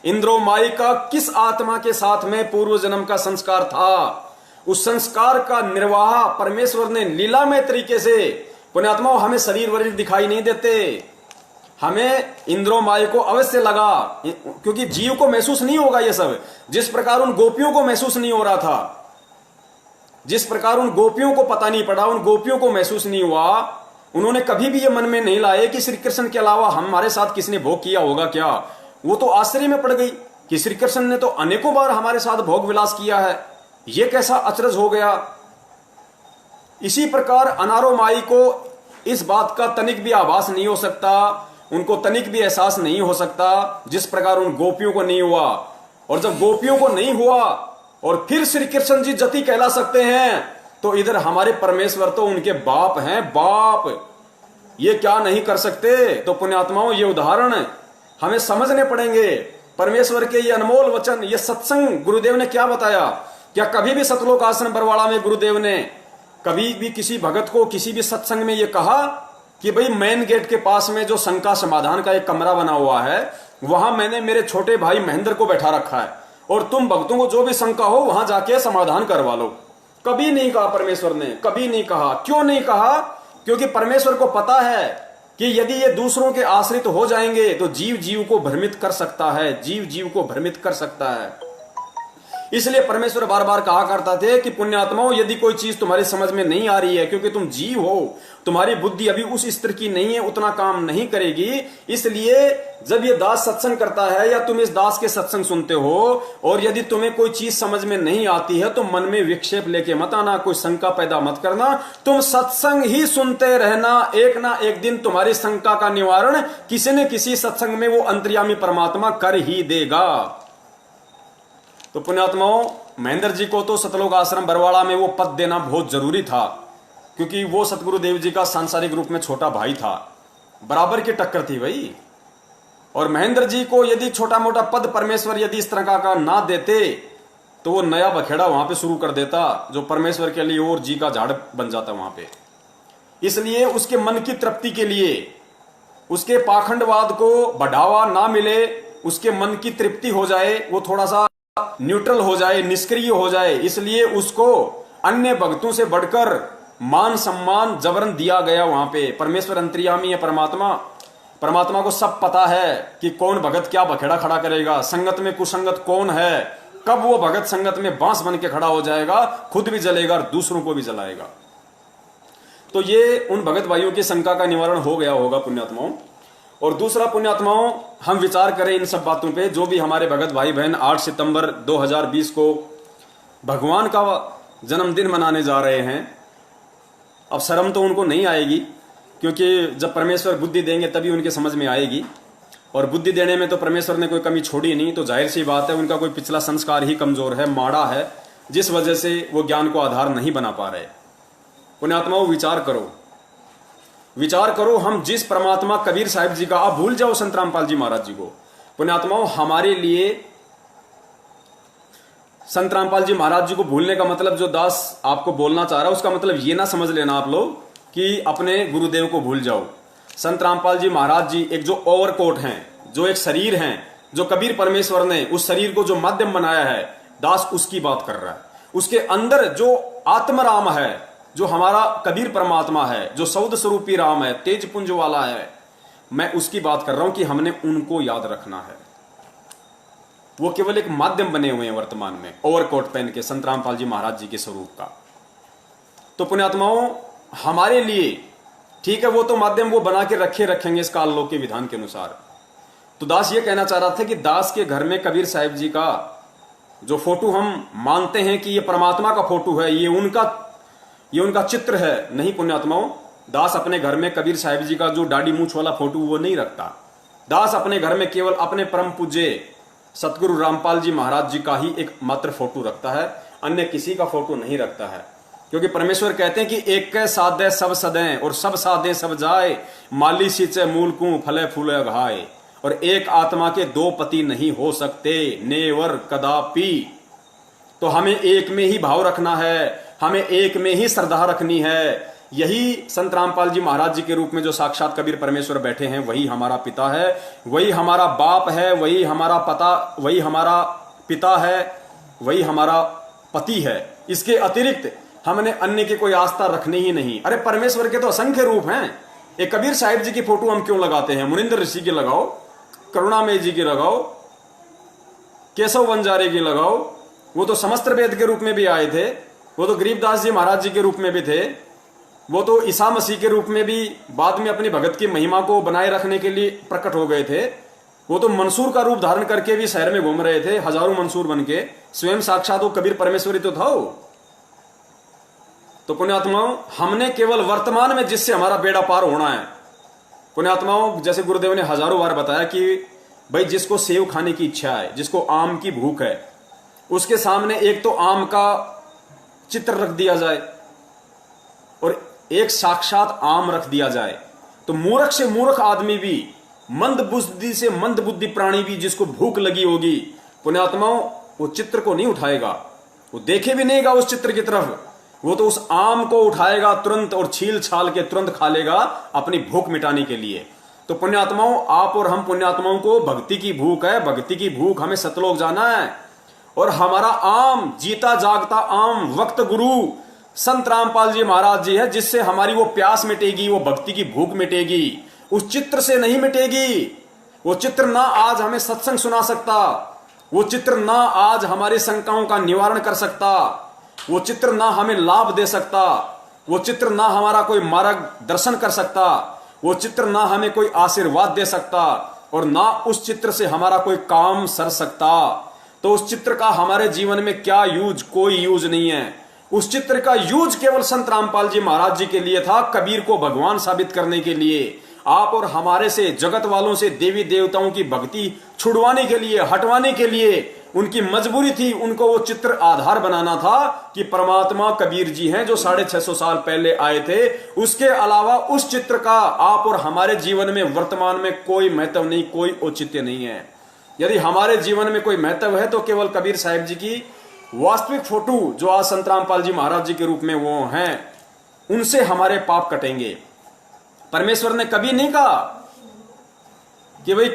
इंद्रो माई का किस आत्मा के साथ में पूर्व जन्म का संस्कार था, उस संस्कार का निर्वाह परमेश्वर ने लीलामय तरीके से। पुण्यात्माओं, हमें शरीर वरीर दिखाई नहीं देते, हमें इंद्रो माई को अवश्य लगा, क्योंकि जीव को महसूस नहीं होगा ये सब। जिस प्रकार उन गोपियों को महसूस नहीं हो रहा था, जिस प्रकार उन गोपियों को पता नहीं पड़ा, उन गोपियों को महसूस नहीं हुआ, उन्होंने कभी भी ये मन में नहीं लाए कि श्री कृष्ण के अलावा हमारे साथ किसने भोग किया होगा क्या। वो तो आश्चर्य में पड़ गई कि श्री कृष्ण ने तो अनेकों बार हमारे साथ भोग विलास किया है, ये कैसा अचरज हो गया। इसी प्रकार अनारो माई को इस बात का तनिक भी आभास नहीं हो सकता, उनको तनिक भी एहसास नहीं हो सकता, जिस प्रकार उन गोपियों को नहीं हुआ। और जब गोपियों को नहीं हुआ और फिर श्री कृष्ण जी जति कहला सकते हैं, तो इधर हमारे परमेश्वर तो उनके बाप हैं, बाप, ये क्या नहीं कर सकते। तो पुण्यात्माओं, ये उदाहरण हमें समझने पड़ेंगे। परमेश्वर के ये अनमोल वचन, ये सत्संग गुरुदेव ने क्या बताया? क्या कभी भी सतलोक आश्रम बरवाड़ा में गुरुदेव ने कभी भी किसी भगत को किसी भी सत्संग में ये कहा कि भाई मेन गेट के पास में जो शंका समाधान का एक कमरा बना हुआ है, वहां मैंने मेरे छोटे भाई महेंद्र को बैठा रखा है और तुम भक्तों को जो भी शंका हो वहां जाके समाधान करवा लो? कभी नहीं कहा परमेश्वर ने, कभी नहीं कहा। क्यों नहीं कहा? क्योंकि परमेश्वर को पता है कि यदि ये दूसरों के आश्रित हो जाएंगे तो जीव जीव को भ्रमित कर सकता है, जीव जीव को भ्रमित कर सकता है। इसलिए परमेश्वर बार बार कहा करता थे कि पुण्यात्माओं, यदि कोई चीज तुम्हारी समझ में नहीं आ रही है, क्योंकि तुम जीव हो, तुम्हारी बुद्धि अभी उस स्तर की नहीं है, उतना काम नहीं करेगी। इसलिए जब ये दास सत्संग करता है या तुम इस दास के सत्संग सुनते हो, और यदि तुम्हें कोई चीज समझ में नहीं आती है तो मन में विक्षेप लेके मत आना, कोई शंका पैदा मत करना, तुम सत्संग ही सुनते रहना। एक ना एक दिन तुम्हारी शंका का निवारण किसी न किसी सत्संग में वो अंतर्यामी परमात्मा कर ही देगा। तो पुण्यात्माओं, महेंद्र जी को तो सतलोक आश्रम बरवाड़ा में वो पद देना बहुत जरूरी था, क्योंकि वो सतगुरुदेव जी का सांसारिक रूप में छोटा भाई था, बराबर की टक्कर थी भाई। और महेंद्र जी को यदि छोटा मोटा पद परमेश्वर यदि इस तरह का ना देते तो वो नया बखेड़ा वहां पे शुरू कर देता, जो परमेश्वर के लिए और जी का झाड़ बन जाता वहां पे। इसलिए उसके मन की तृप्ति के लिए, उसके पाखंडवाद को बढ़ावा ना मिले, उसके मन की तृप्ति हो जाए, वो थोड़ा सा न्यूट्रल हो जाए, निष्क्रिय हो जाए, इसलिए उसको अन्य भक्तों से बढ़कर मान सम्मान जबरन दिया गया वहां पे। परमेश्वर अंतर्यामी है, परमात्मा को सब पता है कि कौन भगत क्या बखेड़ा खड़ा करेगा, संगत में कुसंगत कौन है, कब वो भगत संगत में बांस बन के खड़ा हो जाएगा, खुद भी जलेगा और दूसरों को भी जलाएगा। तो ये उन भगत भाइयों की शंका का निवारण हो गया होगा पुण्यात्माओं। और दूसरा पुण्यात्माओं, हम विचार करें इन सब बातों पे। जो भी हमारे भगत भाई बहन 8 सितंबर 2020 को भगवान का जन्मदिन मनाने जा रहे हैं। अब शर्म तो उनको नहीं आएगी, क्योंकि जब परमेश्वर बुद्धि देंगे तभी उनके समझ में आएगी, और बुद्धि देने में तो परमेश्वर ने कोई कमी छोड़ी नहीं। तो जाहिर सी बात है उनका कोई पिछला संस्कार ही कमजोर है, माड़ा है, जिस वजह से वो ज्ञान को आधार नहीं बना पा रहे। पुण्यात्माओं, विचार करो, विचार करो। हम जिस परमात्मा कबीर साहिब जी का, आप भूल जाओ संत रामपाल जी महाराज जी को। पुण्यात्माओं, हमारे लिए संत रामपाल जी महाराज जी को भूलने का मतलब जो दास आपको बोलना चाह रहा है, उसका मतलब ये ना समझ लेना आप लोग कि अपने गुरुदेव को भूल जाओ। संत रामपाल जी महाराज जी एक जो ओवरकोट हैं, जो एक शरीर हैं, जो कबीर परमेश्वर ने उस शरीर को जो माध्यम बनाया है, दास उसकी बात कर रहा है। उसके अंदर जो आत्मराम है, जो हमारा कबीर परमात्मा है, जो सौद स्वरूपी राम है, तेज पुंज वाला है, मैं उसकी बात कर रहा हूं कि हमने उनको याद रखना है। वो केवल एक माध्यम बने हुए हैं वर्तमान में, ओवरकोट पहन के संत रामपाल जी महाराज जी के स्वरूप का। तो पुण्यात्माओं, हमारे लिए ठीक है, वो तो माध्यम वो बना के रखेंगे इस काल लोक के विधान के अनुसार। तो दास ये कहना चाह रहा था कि दास के घर में कबीर साहिब जी का जो फोटो हम मानते हैं कि ये परमात्मा का फोटो है, ये उनका चित्र है, नहीं पुण्यात्माओं। दास अपने घर में कबीर साहिब जी का जो दाढ़ी मूछ वाला फोटो वो नहीं रखता। दास अपने घर में केवल अपने परम पूज्य सतगुरु रामपाल जी महाराज जी का ही एक मात्र फोटो रखता है, अन्य किसी का फोटो नहीं रखता है। क्योंकि परमेश्वर कहते हैं कि एक कै साधे सब सदें और सब साधे सब जाए, माली सींचे मूल को फले फूले घाए। और एक आत्मा के दो पति नहीं हो सकते, नेवर कदापि। तो हमें एक में ही भाव रखना है, हमें एक में ही श्रद्धा रखनी है। यही संत रामपाल जी महाराज जी के रूप में जो साक्षात कबीर परमेश्वर बैठे हैं, वही हमारा पिता है, वही हमारा बाप है, वही हमारा पिता है, वही हमारा पति है। इसके अतिरिक्त हमने अन्य की कोई आस्था रखनी ही नहीं। अरे परमेश्वर के तो असंख्य रूप हैं। एक कबीर साहिब जी की फोटो हम क्यों लगाते हैं? मुनिंदर ऋषि की लगाओ, करुणामय जी की लगाओ, केशव बंजारे की लगाओ, वो तो समस्त्र वेद के रूप में भी आए थे, वो तो गरीबदास जी महाराज जी के रूप में भी थे, वो तो ईसा मसीह के रूप में भी बाद में अपनी भगत की महिमा को बनाए रखने के लिए प्रकट हो गए थे। वो तो मंसूर का रूप धारण करके भी शहर में घूम रहे थे, हजारों मंसूर बन के। स्वयं साक्षात वो कबीर परमेश्वरी तो था। तो पुण्यात्माओं, हमने केवल वर्तमान में जिससे हमारा बेड़ा पार होना है। पुण्यात्माओं, जैसे गुरुदेव ने हजारों बार बताया कि भाई जिसको सेव खाने की इच्छा है, जिसको आम की भूख है, उसके सामने एक तो आम का चित्र रख दिया जाए और एक साक्षात आम रख दिया जाए, तो मूर्ख से मूर्ख आदमी भी, मंद बुद्धि से मंद बुद्धि प्राणी भी, जिसको भूख लगी होगी, पुण्यात्माओं, वो चित्र को नहीं उठाएगा, वो देखे भी नहींगा उस चित्र की तरफ। वो तो उस आम को उठाएगा तुरंत और छील छाल के तुरंत खा लेगा अपनी भूख मिटाने के लिए। तो पुण्यात्माओं, आप और हम पुण्यात्माओं को भक्ति की भूख है, भक्ति की भूख, हमें सतलोक जाना है। और हमारा आम, जीता जागता आम वक्त गुरु संत रामपाल जी महाराज जी है, जिससे हमारी वो प्यास मिटेगी, वो भक्ति की भूख मिटेगी। उस चित्र से नहीं मिटेगी। वो चित्र ना आज हमें सत्संग सुना सकता, वो चित्र ना आज हमारी शंकाओं का निवारण कर सकता, वो चित्र ना हमें लाभ दे सकता, वो चित्र ना हमारा कोई मार्ग दर्शन कर सकता, वो चित्र ना हमें कोई आशीर्वाद दे सकता, और ना उस चित्र से हमारा कोई काम सर सकता। तो उस चित्र का हमारे जीवन में क्या यूज? कोई यूज नहीं है। उस चित्र का यूज केवल संत रामपाल जी महाराज जी के लिए था, कबीर को भगवान साबित करने के लिए, आप और हमारे से, जगत वालों से देवी देवताओं की भक्ति छुड़वाने के लिए, हटवाने के लिए। उनकी मजबूरी थी, उनको वो चित्र आधार बनाना था कि परमात्मा कबीर जी हैं जो 650 साल पहले आए थे। उसके अलावा उस चित्र का आप और हमारे जीवन में वर्तमान में कोई महत्व नहीं, कोई औचित्य नहीं है। यदि हमारे जीवन में कोई महत्व है तो केवल कबीर साहिब जी की वास्तविक फोटो जो आज संत रामपाल जी महाराज जी के रूप में वो हैं, उनसे हमारे पाप कटेंगे। परमेश्वर ने कभी नहीं कहा कि भाई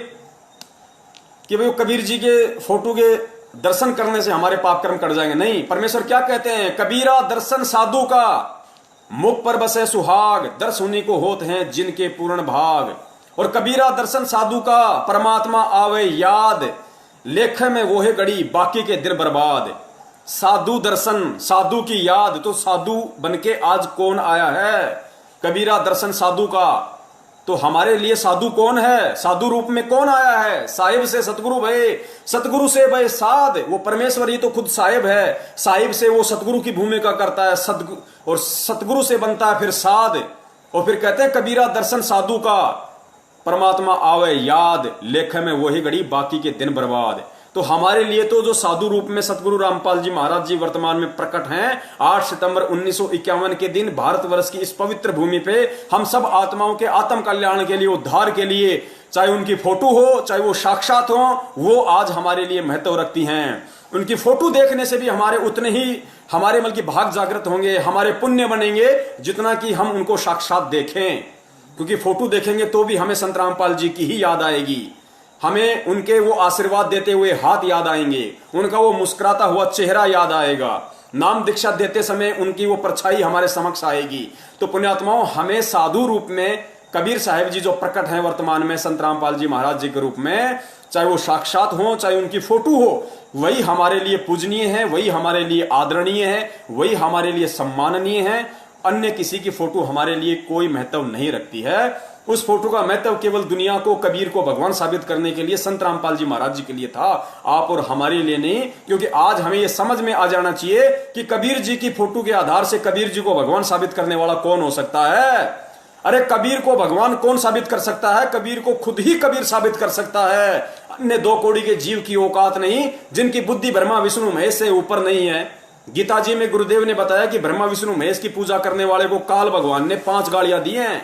कबीर जी के फोटो के दर्शन करने से हमारे पाप कर्म कट जाएंगे। नहीं, परमेश्वर क्या कहते हैं? कबीरा दर्शन साधु का, मुख पर बसे सुहाग, दर्श उन्हीं को होते हैं जिनके पूर्ण भाग। और कबीरा दर्शन साधु का, परमात्मा आवे याद, लेखे में वो है गड़ी, बाकी के दिन बर्बाद। साधु दर्शन, साधु की याद, तो साधु बनके आज कौन आया है? कबीरा दर्शन साधु का, तो हमारे लिए साधु कौन है? साधु रूप में कौन आया है? साहिब से सतगुरु भय, सतगुरु से भय साध। वो परमेश्वर ही तो खुद साहिब है। साहिब से वो सतगुरु की भूमिका करता है, और सतगुरु से बनता है फिर साध। और फिर कहते हैं कबीरा दर्शन साधु का, परमात्मा आवे याद, लेखे में वही घड़ी बाकी के दिन बर्बाद। तो हमारे लिए तो जो साधु रूप में सतगुरु रामपाल जी महाराज जी वर्तमान में प्रकट हैं, 8 सितंबर 1951 के दिन भारतवर्ष की इस पवित्र भूमि पे हम सब आत्माओं के आत्म कल्याण के लिए, उद्धार के लिए, चाहे उनकी फोटो हो चाहे वो साक्षात हो, वो आज हमारे लिए महत्व रखती हैं। उनकी फोटो देखने से भी हमारे उतने ही हमारे मन की भाग जागृत होंगे, हमारे पुण्य बनेंगे, जितना कि हम उनको साक्षात देखें। क्योंकि फोटो देखेंगे तो भी हमें संत रामपाल जी की ही याद आएगी, हमें उनके वो आशीर्वाद देते हुए हाथ याद आएंगे, उनका वो मुस्कुराता हुआ चेहरा याद आएगा, नाम दीक्षा देते समय उनकी वो परछाई हमारे समक्ष आएगी। तो पुण्यात्माओं, हमें साधु रूप में कबीर साहिब जी जो प्रकट हैं वर्तमान में संत रामपाल जी महाराज जी के रूप में, चाहे वो साक्षात हो चाहे उनकी फोटो हो, वही हमारे लिए पूजनीय है, वही हमारे लिए आदरणीय है, वही हमारे लिए सम्माननीय है। अन्य किसी की फोटो हमारे लिए कोई महत्व नहीं रखती है। उस फोटो का महत्व केवल दुनिया को, कबीर को भगवान साबित करने के लिए संत रामपाल जी महाराज जी के लिए था, आप और हमारे लिए नहीं। क्योंकि आज हमें यह समझ में आ जाना चाहिए कि कबीर जी की फोटो के आधार से कबीर जी को भगवान साबित करने वाला कौन हो सकता है? अरे कबीर को भगवान कौन साबित कर सकता है? कबीर को खुद ही कबीर साबित कर सकता है। अन्य 2 कौड़ी के जीव की औकात नहीं, जिनकी बुद्धि ब्रह्मा विष्णु महेश से ऊपर नहीं है। गीता जी में गुरुदेव ने बताया कि ब्रह्मा विष्णु महेश की पूजा करने वाले को काल भगवान ने 5 गालियां दी हैं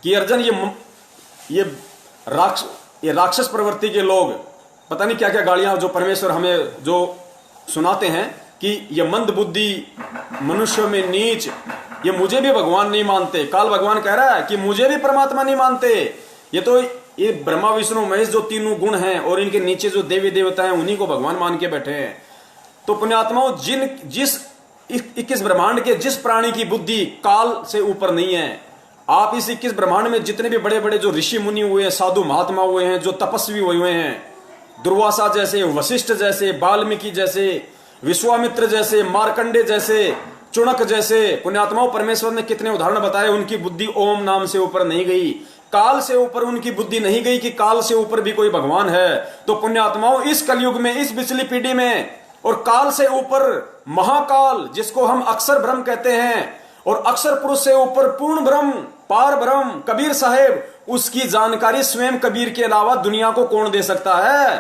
कि अर्जुन ये राक्षस प्रवृत्ति के लोग पता नहीं क्या क्या गालियां जो परमेश्वर हमें जो सुनाते हैं कि ये मंद बुद्धि, मनुष्य में नीच, ये मुझे भी भगवान नहीं मानते। काल भगवान कह रहा है कि मुझे भी परमात्मा नहीं मानते। ये ब्रह्मा विष्णु महेश जो तीनों गुण हैं और इनके नीचे जो देवी देवता हैं, उन्हीं को भगवान मान के बैठे हैं। तो पुण्यात्माओं, जिस 21 ब्रह्मांड के जिस प्राणी की बुद्धि काल से ऊपर नहीं है, आप इस 21 ब्रह्मांड में जितने भी बड़े बड़े जो ऋषि मुनि हुए हैं, साधु महात्मा हुए हैं, जो तपस्वी हुए हैं, दुर्वासा जैसे, वशिष्ठ जैसे, वाल्मीकि जैसे, विश्वामित्र जैसे, मार्कंडे जैसे, चुणक जैसे पुण्यात्माओं, परमेश्वर ने कितने उदाहरण बताए। उनकी बुद्धि ओम नाम से ऊपर नहीं गई, काल से ऊपर उनकी बुद्धि नहीं गई कि काल से ऊपर भी कोई भगवान है। तो पुण्यात्माओं, इस कलयुग में, इस पिछली पीढ़ी में, और काल से ऊपर महाकाल जिसको हम अक्षर ब्रह्म कहते हैं, और अक्षर पुरुष से ऊपर पूर्ण ब्रह्म, पार ब्रह्म कबीर साहेब, उसकी जानकारी स्वयं कबीर के अलावा दुनिया को कौन दे सकता है?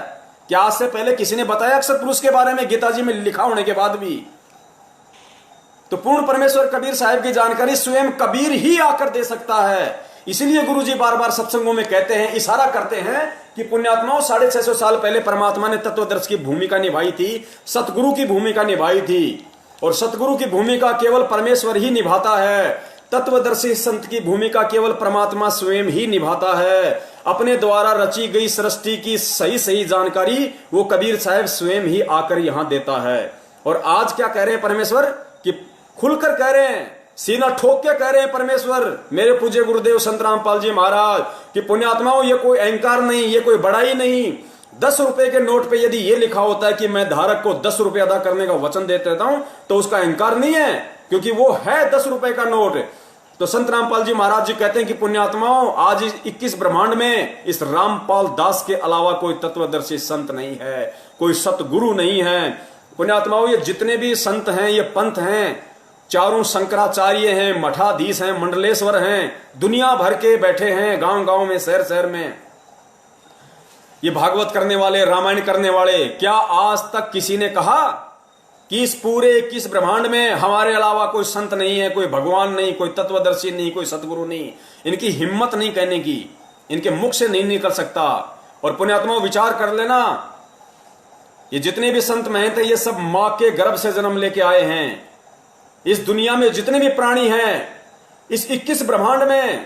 क्या आज से पहले किसी ने बताया अक्षर पुरुष के बारे में, गीता जी में लिखा होने के बाद भी? तो पूर्ण परमेश्वर कबीर साहेब की जानकारी स्वयं कबीर ही आकर दे सकता है। इसीलिए गुरुजी बार बार सत्संगों में कहते हैं, इशारा करते हैं कि पुण्यात्माओं, 650 साल पहले परमात्मा ने तत्वदर्शी की भूमिका निभाई थी, सतगुरु की भूमिका निभाई थी, और सतगुरु की भूमिका केवल परमेश्वर ही निभाता है। तत्वदर्शी संत की भूमिका केवल परमात्मा स्वयं ही निभाता है। अपने द्वारा रची गई सृष्टि की सही सही जानकारी वो कबीर साहब स्वयं ही आकर यहां देता है। और आज क्या कह रहे हैं परमेश्वर कि खुलकर कह रहे हैं, सीना ठोक के कह रहे हैं परमेश्वर, मेरे पूज्य गुरुदेव संत रामपाल जी महाराज, कि पुण्यात्माओं, ये कोई अहंकार नहीं, ये कोई बड़ाई नहीं। 10 रुपए के नोट पे यदि ये लिखा होता है कि मैं धारक को 10 रुपए अदा करने का वचन दे देता हूं, तो उसका अहंकार नहीं है, क्योंकि वो है 10 रुपए का नोट। तो संत रामपाल जी महाराज जी कहते हैं कि पुण्यात्माओं, आज इस 21 ब्रह्मांड में इस रामपाल दास के अलावा कोई तत्वदर्शी संत नहीं है, कोई सतगुरु नहीं है। पुण्यात्माओं, ये जितने भी संत हैं, ये पंथ हैं, चारों शंकराचार्य हैं, मठाधीश हैं, मंडलेश्वर हैं, दुनिया भर के बैठे हैं, गांव गांव में, शहर शहर में, ये भागवत करने वाले, रामायण करने वाले। क्या आज तक किसी ने कहा कि इस पूरे 21 ब्रह्मांड में हमारे अलावा कोई संत नहीं है, कोई भगवान नहीं, कोई तत्वदर्शी नहीं, कोई सतगुरु नहीं? इनकी हिम्मत नहीं कहने की, इनके मुख से नहीं निकल सकता। और पुण्यात्मा विचार कर लेना, ये जितने भी संत महंत हैं, ये सब मां के गर्भ से जन्म लेके आए हैं। इस दुनिया में जितने भी प्राणी हैं, इस 21 ब्रह्मांड में,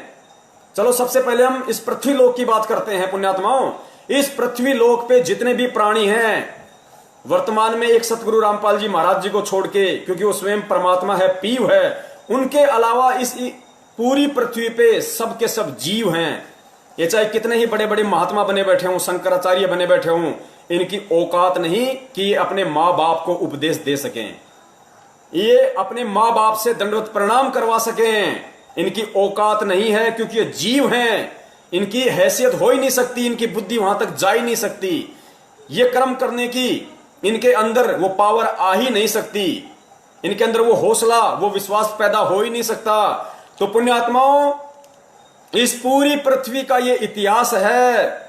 चलो सबसे पहले हम इस पृथ्वी लोक की बात करते हैं पुण्यात्माओं। इस पृथ्वी लोक पे जितने भी प्राणी हैं, वर्तमान में एक सतगुरु रामपाल जी महाराज जी को छोड़ के, क्योंकि वो स्वयं परमात्मा है, पीव है, उनके अलावा इस पूरी पृथ्वी पे सब के सब जीव हैं। ये चाहे कितने ही बड़े बड़े महात्मा बने बैठे हों, शंकराचार्य बने बैठे हों, इनकी औकात नहीं कि अपने माँ बाप को उपदेश दे सकें, ये अपने माँ बाप से दंडवत प्रणाम करवा सकें, इनकी औकात नहीं है, क्योंकि ये जीव हैं, इनकी हैसियत हो ही नहीं सकती, इनकी बुद्धि वहां तक जा ही नहीं सकती, ये कर्म करने की इनके अंदर वो पावर आ ही नहीं सकती, इनके अंदर वो हौसला, वो विश्वास पैदा हो ही नहीं सकता। तो पुण्यात्माओं, इस पूरी पृथ्वी का ये इतिहास है,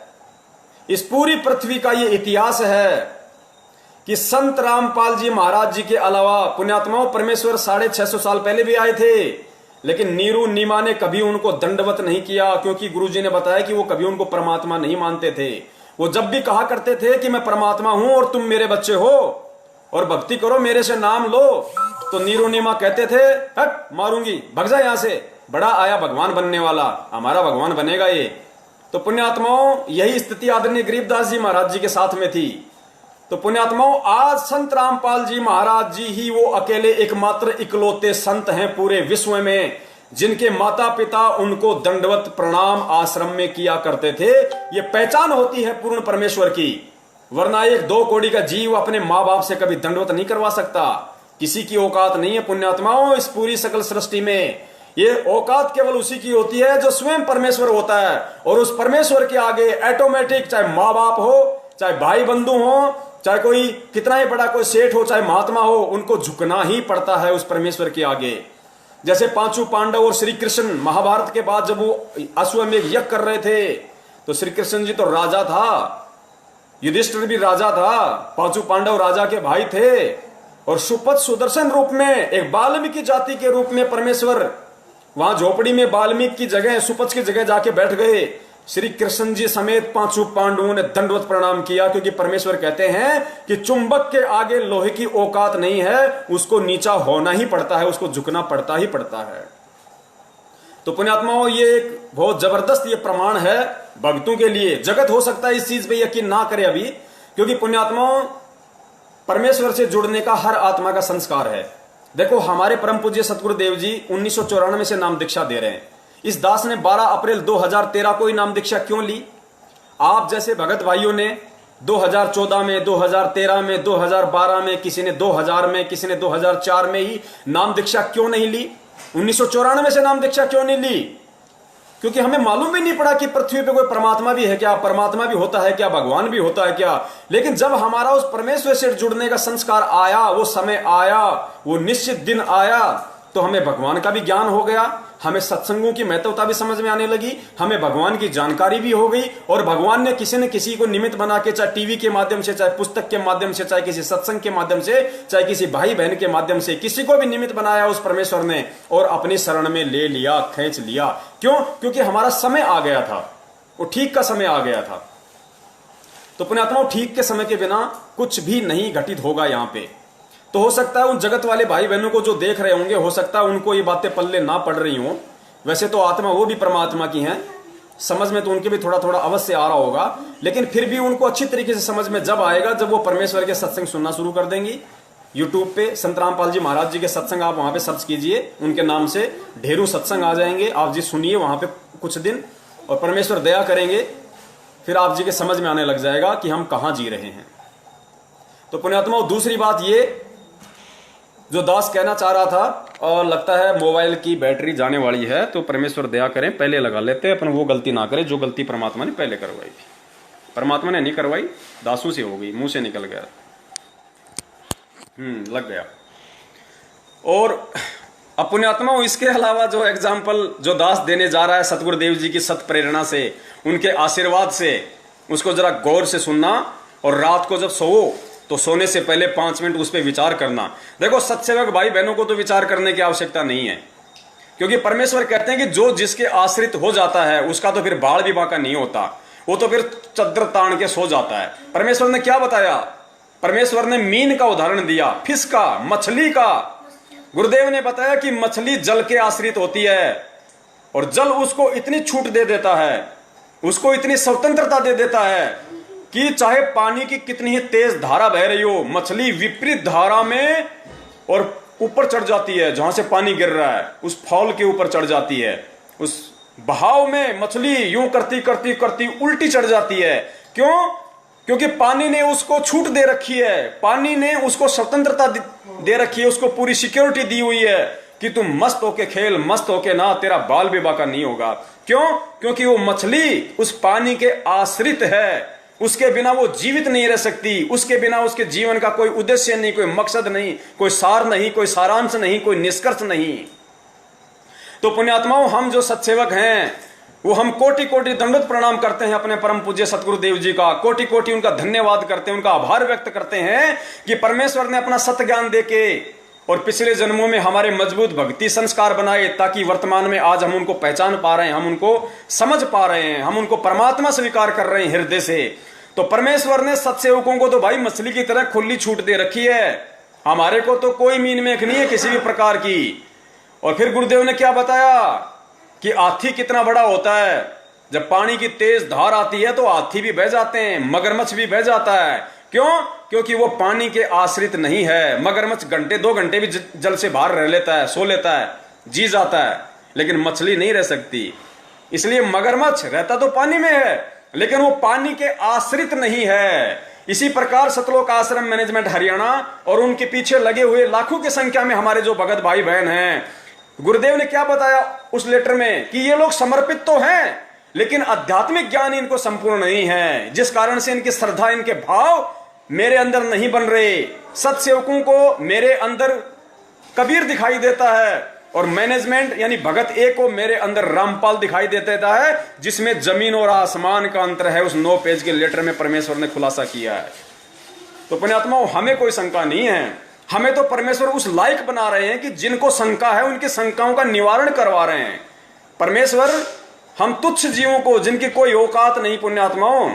इस पूरी पृथ्वी का ये इतिहास है कि संत रामपाल जी महाराज जी के अलावा पुण्यात्माओं परमेश्वर 650 साल पहले भी आए थे, लेकिन नीरू नीमा ने कभी उनको दंडवत नहीं किया, क्योंकि गुरुजी ने बताया कि वो कभी उनको परमात्मा नहीं मानते थे। वो जब भी कहा करते थे कि मैं परमात्मा हूं और तुम मेरे बच्चे हो और भक्ति करो, मेरे से नाम लो, तो नीरू नीमा कहते थे हट मारूंगी, भग जा यहां से, बड़ा आया भगवान बनने वाला, हमारा भगवान बनेगा ये। तो पुण्यात्माओं, यही स्थिति आदरणीय गरीबदास जी महाराज जी के साथ में थी। तो पुण्यात्माओं, आज संत रामपाल जी महाराज जी ही वो अकेले एकमात्र इकलौते संत हैं पूरे विश्व में जिनके माता पिता उनको दंडवत प्रणाम आश्रम में किया करते थे। ये पहचान होती है पूर्ण परमेश्वर की, वरना एक 2 कौड़ी का जीव अपने माँ बाप से कभी दंडवत नहीं करवा सकता। किसी की औकात नहीं है पुण्यात्माओं इस पूरी सकल सृष्टि में। ये औकात केवल उसी की होती है जो स्वयं परमेश्वर होता है, और उस परमेश्वर के आगे ऑटोमेटिक, चाहे माँ बाप हो, चाहे भाई बंधु हो, चाहे कोई कितना ही बड़ा कोई सेठ हो, चाहे महात्मा हो, उनको झुकना ही पड़ता है उस परमेश्वर के आगे। जैसे 5 पांडव और श्री कृष्ण महाभारत के बाद जब वो अश्वमेध यज्ञ कर रहे थे, तो श्री कृष्ण जी तो राजा था, युधिष्ठिर भी राजा था, 5 पांडव राजा के भाई थे, और सुपथ सुदर्शन रूप में एक वाल्मीकि जाति के रूप में परमेश्वर वहां झोपड़ी में वाल्मीकि की जगह, सुपथ की जगह जाके बैठ गए। श्री कृष्ण जी समेत 5 पांडवों ने दंडवत प्रणाम किया, क्योंकि परमेश्वर कहते हैं कि चुंबक के आगे लोहे की औकात नहीं है, उसको नीचा होना ही पड़ता है, उसको झुकना पड़ता ही पड़ता है। तो पुण्यात्माओं, ये एक बहुत जबरदस्त ये प्रमाण है भक्तों के लिए। जगत हो सकता है इस चीज पे यकीन ना करे अभी, क्योंकि पुण्यात्माओं परमेश्वर से जुड़ने का हर आत्मा का संस्कार है। देखो, हमारे परम पूज्य सतगुरुदेव जी 1994 से नाम दीक्षा दे रहे हैं। इस दास ने 12 अप्रैल 2013 को ही नाम दीक्षा क्यों ली? आप जैसे भगत भाइयों ने 2014 में, 2013 में, 2012 में, किसी ने 2000 में, किसी ने 2004 में ही नाम दीक्षा क्यों नहीं ली? 1994 से नाम दीक्षा क्यों नहीं ली? क्योंकि हमें मालूम भी नहीं पड़ा कि पृथ्वी पे कोई परमात्मा भी है क्या, परमात्मा भी होता है क्या, भगवान भी होता है क्या। लेकिन जब हमारा उस परमेश्वर से जुड़ने का संस्कार आया, वो समय आया, वो निश्चित दिन आया, तो हमें भगवान का भी ज्ञान हो गया, हमें सत्संगों की महत्वता भी समझ में आने लगी, हमें भगवान की जानकारी भी हो गई, और भगवान ने किसी न किसी को निमित्त बना के, चाहे टीवी के माध्यम से, चाहे पुस्तक के माध्यम से, चाहे किसी सत्संग के माध्यम से, चाहे किसी भाई बहन के माध्यम से, किसी को भी निमित्त बनाया उस परमेश्वर ने और अपनी शरण में ले लिया, खींच लिया। क्यों? क्योंकि हमारा समय आ गया था, वो ठीक का समय आ गया था। तो पुण्यात्माओं, ठीक के समय के बिना कुछ भी नहीं घटित होगा यहां पे। तो हो सकता है उन जगत वाले भाई बहनों को जो देख रहे होंगे, हो सकता है उनको ये बातें पल्ले ना पड़ रही हों। वैसे तो आत्मा वो भी परमात्मा की हैं, समझ में तो उनके भी थोड़ा थोड़ा अवश्य आ रहा होगा, लेकिन फिर भी उनको अच्छी तरीके से समझ में जब आएगा जब वो परमेश्वर के सत्संग सुनना शुरू कर देंगी। यूट्यूब पे संत रामपाल जी महाराज जी के सत्संग आप वहां पे सर्च कीजिए, उनके नाम से ढेरों सत्संग आ जाएंगे। आप जी सुनिए वहां पे कुछ दिन, और परमेश्वर दया करेंगे, फिर आप जी के समझ में आने लग जाएगा कि हम कहां जी रहे हैं। तो पुण्यात्माओं, दूसरी बात ये जो दास कहना चाह रहा था, और लगता है मोबाइल की बैटरी जाने वाली है, तो परमेश्वर दया करें, पहले लगा लेते हैं, अपन वो गलती ना करें जो गलती परमात्मा ने पहले करवाई थी। परमात्मा ने नहीं करवाई, दासों से हो गई, मुंह से निकल गया, लग गया। और अब पुण्यात्माओं, इसके अलावा जो एग्जाम्पल जो दास देने जा रहा है सतगुरुदेव जी की सत प्रेरणा से, उनके आशीर्वाद से, उसको जरा गौर से सुनना, और रात को जब सोओ तो सोने से पहले 5 मिनट उस पर विचार करना। देखो, सत्सेवक भाई बहनों को तो विचार करने की आवश्यकता नहीं है, क्योंकि परमेश्वर कहते हैं कि जो जिसके आश्रित हो जाता है उसका तो फिर बाढ़ भी बाका नहीं होता, वो तो फिर चद्र तान के सो जाता है। परमेश्वर ने क्या बताया? परमेश्वर ने मीन का उदाहरण दिया, फिश का, मछली का। गुरुदेव ने बताया कि मछली जल के आश्रित होती है, और जल उसको इतनी छूट दे देता है, उसको इतनी स्वतंत्रता दे देता है कि चाहे पानी की कितनी ही तेज धारा बह रही हो, मछली विपरीत धारा में और ऊपर चढ़ जाती है, जहां से पानी गिर रहा है उस फॉल के ऊपर चढ़ जाती है। उस बहाव में मछली यूं करती करती करती उल्टी चढ़ जाती है। क्यों? क्योंकि पानी ने उसको छूट दे रखी है, पानी ने उसको स्वतंत्रता दे रखी है, उसको पूरी सिक्योरिटी दी हुई है। कि तुम मस्त होके खेल, मस्त होके ना, तेरा बाल भी बाका नहीं होगा। क्यों? क्योंकि वो मछली उस पानी के आश्रित है, उसके बिना वो जीवित नहीं रह सकती, उसके बिना उसके जीवन का कोई उद्देश्य नहीं, कोई मकसद नहीं, कोई सार नहीं, कोई सारांश नहीं, कोई निष्कर्ष नहीं। तो पुण्यात्माओं, हम जो सत्सेवक हैं वो हम कोटि कोटि दंडवत प्रणाम करते हैं अपने परम पूज्य सतगुरुदेव जी का, कोटि कोटि उनका धन्यवाद करते हैं, उनका आभार व्यक्त करते हैं कि परमेश्वर ने अपना सत्य ज्ञान देके और पिछले जन्मों में हमारे मजबूत भक्ति संस्कार बनाए, ताकि वर्तमान में आज हम उनको पहचान पा रहे हैं, हम उनको समझ पा रहे हैं, हम उनको परमात्मा स्वीकार कर रहे हैं हृदय से। तो परमेश्वर ने सत्सेवकों को तो भाई मछली की तरह खुली छूट दे रखी है, हमारे को तो कोई मीन मेख नहीं है किसी भी प्रकार की। और फिर गुरुदेव ने क्या बताया कि हाथी कितना बड़ा होता है, जब पानी की तेज धार आती है तो हाथी भी बह जाते हैं, मगरमच्छ भी बह जाता है। क्यों? क्योंकि वो पानी के आश्रित नहीं है। मगरमच्छ घंटे 2 घंटे भी जल से बाहर रह लेता है, सो लेता है, जी जाता है, लेकिन मछली नहीं रह सकती। इसलिए मगरमच्छ रहता तो पानी में है, लेकिन वो पानी के आश्रित नहीं है। इसी प्रकार सतलोक आश्रम मैनेजमेंट हरियाणा और उनके पीछे लगे हुए लाखों की संख्या में हमारे जो भगत भाई बहन हैं, गुरुदेव ने क्या बताया उस लेटर में कि ये लोग समर्पित तो हैं, लेकिन आध्यात्मिक ज्ञान इनको संपूर्ण नहीं है, जिस कारण से इनकी श्रद्धा, इनके भाव मेरे अंदर नहीं बन रहे। सत्सेवकों को मेरे अंदर कबीर दिखाई देता है और मैनेजमेंट यानी भगत ए को मेरे अंदर रामपाल दिखाई देता है, जिसमें जमीन और आसमान का अंतर है। उस 9 पेज के लेटर में परमेश्वर ने खुलासा किया है। तो पुण्यात्माओं, हमें कोई शंका नहीं है, हमें तो परमेश्वर उस लायक बना रहे हैं कि जिनको शंका है उनकी शंकाओं का निवारण करवा रहे हैं। परमेश्वर हम तुच्छ जीवों को, जिनकी कोई औकात नहीं, पुण्यात्माओं,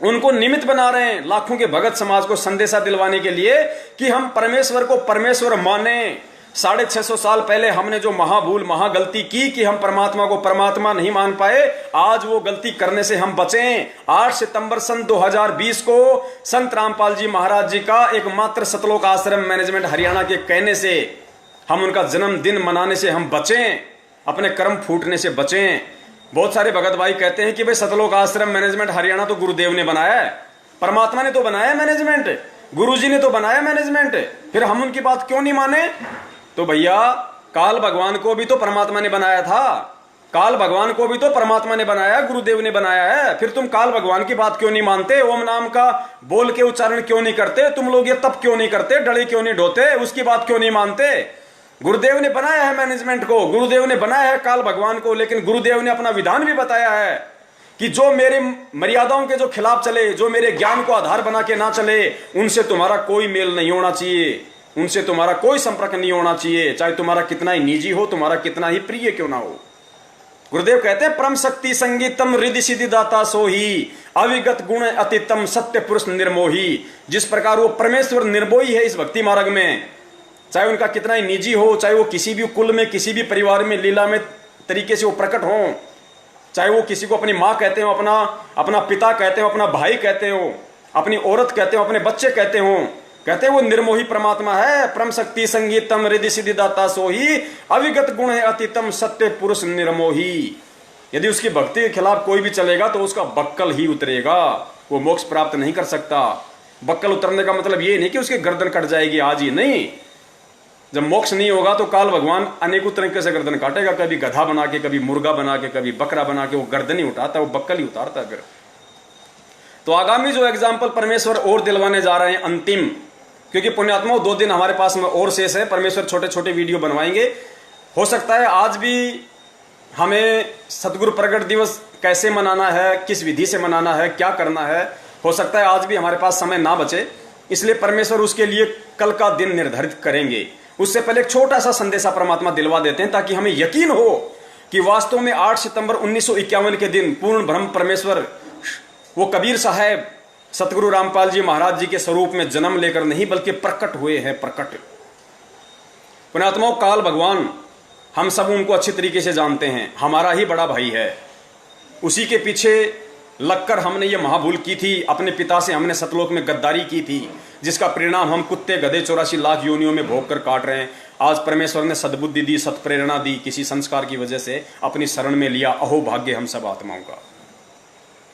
उनको निमित्त बना रहे हैं लाखों के भगत समाज को संदेशा दिलवाने के लिए कि हम परमेश्वर को परमेश्वर माने। 650 साल पहले हमने जो महाभूल महागलती की कि हम परमात्मा को परमात्मा नहीं मान पाए, आज वो गलती करने से हम बचें। 8 सितंबर सन 2020 को संत रामपाल जी महाराज जी का एकमात्र सतलोक आश्रम मैनेजमेंट हरियाणा के कहने से हम उनका जन्मदिन मनाने से हम बचें, अपने कर्म फूटने से बचें। बहुत सारे भगत भाई कहते हैं कि भाई सतलोक आश्रम मैनेजमेंट हरियाणा तो गुरुदेव ने बनाया है, परमात्मा ने तो बनाया मैनेजमेंट, गुरुजी ने तो बनाया मैनेजमेंट, फिर हम उनकी बात क्यों नहीं माने? तो भैया, काल भगवान को भी तो परमात्मा ने बनाया था, काल भगवान को भी तो परमात्मा ने बनाया, गुरुदेव ने बनाया है। फिर तुम काल भगवान की बात क्यों नहीं मानते? ओम नाम का बोल के उच्चारण क्यों नहीं करते? तुम लोग ये तप क्यों नहीं करते? डले क्यों नहीं ढोते? उसकी बात क्यों नहीं मानते? गुरुदेव ने बनाया है मैनेजमेंट को, गुरुदेव ने बनाया है काल भगवान को, लेकिन गुरुदेव ने अपना विधान भी बताया है कि जो मेरे मर्यादाओं के जो खिलाफ चले, जो मेरे ज्ञान को आधार बना के ना चले, उनसे तुम्हारा कोई मेल नहीं होना चाहिए, उनसे तुम्हारा कोई संपर्क नहीं होना चाहिए, चाहे तुम्हारा कितना ही निजी हो, तुम्हारा कितना ही प्रिय क्यों ना हो। गुरुदेव कहते हैं परम शक्ति संगीतम रिद्धि सिद्धि दाता सोही, अविगत गुण अतितम सत्य पुरुष निर्मोही। जिस प्रकार वो परमेश्वर निर्मोही है इस भक्ति मार्ग में, चाहे उनका कितना ही निजी हो, चाहे वो किसी भी कुल में, किसी भी परिवार में लीला में तरीके से वो प्रकट हो, चाहे वो किसी को अपनी माँ कहते हो, अपना पिता कहते हो, अपना भाई कहते हो, अपनी औरत कहते हो, अपने बच्चे कहते हो, कहते हैं वो निर्मोही परमात्मा है। परम शक्ति संगीतम रिद्धि सिद्धि दाता सोही, अविगत गुण है अतितम सत्य पुरुष निर्मोही। यदि उसकी भक्ति के खिलाफ कोई भी चलेगा तो उसका बक्कल ही उतरेगा, वो मोक्ष प्राप्त नहीं कर सकता। बक्कल उतरने का मतलब ये नहीं कि उसकी गर्दन कट जाएगी आज ही, नहीं। जब मोक्ष नहीं होगा तो काल भगवान अनेकों तरीके से गर्दन काटेगा, कभी गधा बना के, कभी मुर्गा बना के, कभी बकरा बना के। वो गर्दन ही उठाता है, वो बक्कल ही उतारता है। फिर तो आगामी जो एग्जाम्पल परमेश्वर और दिलवाने जा रहे हैं अंतिम, क्योंकि पुण्यात्मा 2 दिन हमारे पास में और शेष है, परमेश्वर छोटे छोटे वीडियो बनवाएंगे। हो सकता है आज भी हमें सतगुरु प्रगट दिवस कैसे मनाना है, किस विधि से मनाना है, क्या करना है, हो सकता है आज भी हमारे पास समय ना बचे, इसलिए परमेश्वर उसके लिए कल का दिन निर्धारित करेंगे। उससे पहले एक छोटा सा संदेशा परमात्मा दिलवा देते हैं, ताकि हमें यकीन हो कि वास्तव में 8 सितंबर 1951 के दिन पूर्ण ब्रह्म परमेश्वर वो कबीर साहब सतगुरु रामपाल जी महाराज जी के स्वरूप में जन्म लेकर नहीं बल्कि प्रकट हुए हैं। प्रकट पुण्यात्माओं, काल भगवान हम सब उनको अच्छी तरीके से जानते हैं, हमारा ही बड़ा भाई है। उसी के पीछे लगकर हमने ये महाभूल की थी, अपने पिता से हमने सतलोक में गद्दारी की थी, जिसका परिणाम हम कुत्ते गधे 84 लाख योनियों में भोग कर काट रहे हैं। आज परमेश्वर ने सद्बुद्धि दी, सत्प्रेरणा दी, किसी संस्कार की वजह से अपनी शरण में लिया। अहो भाग्य हम सब आत्माओं का।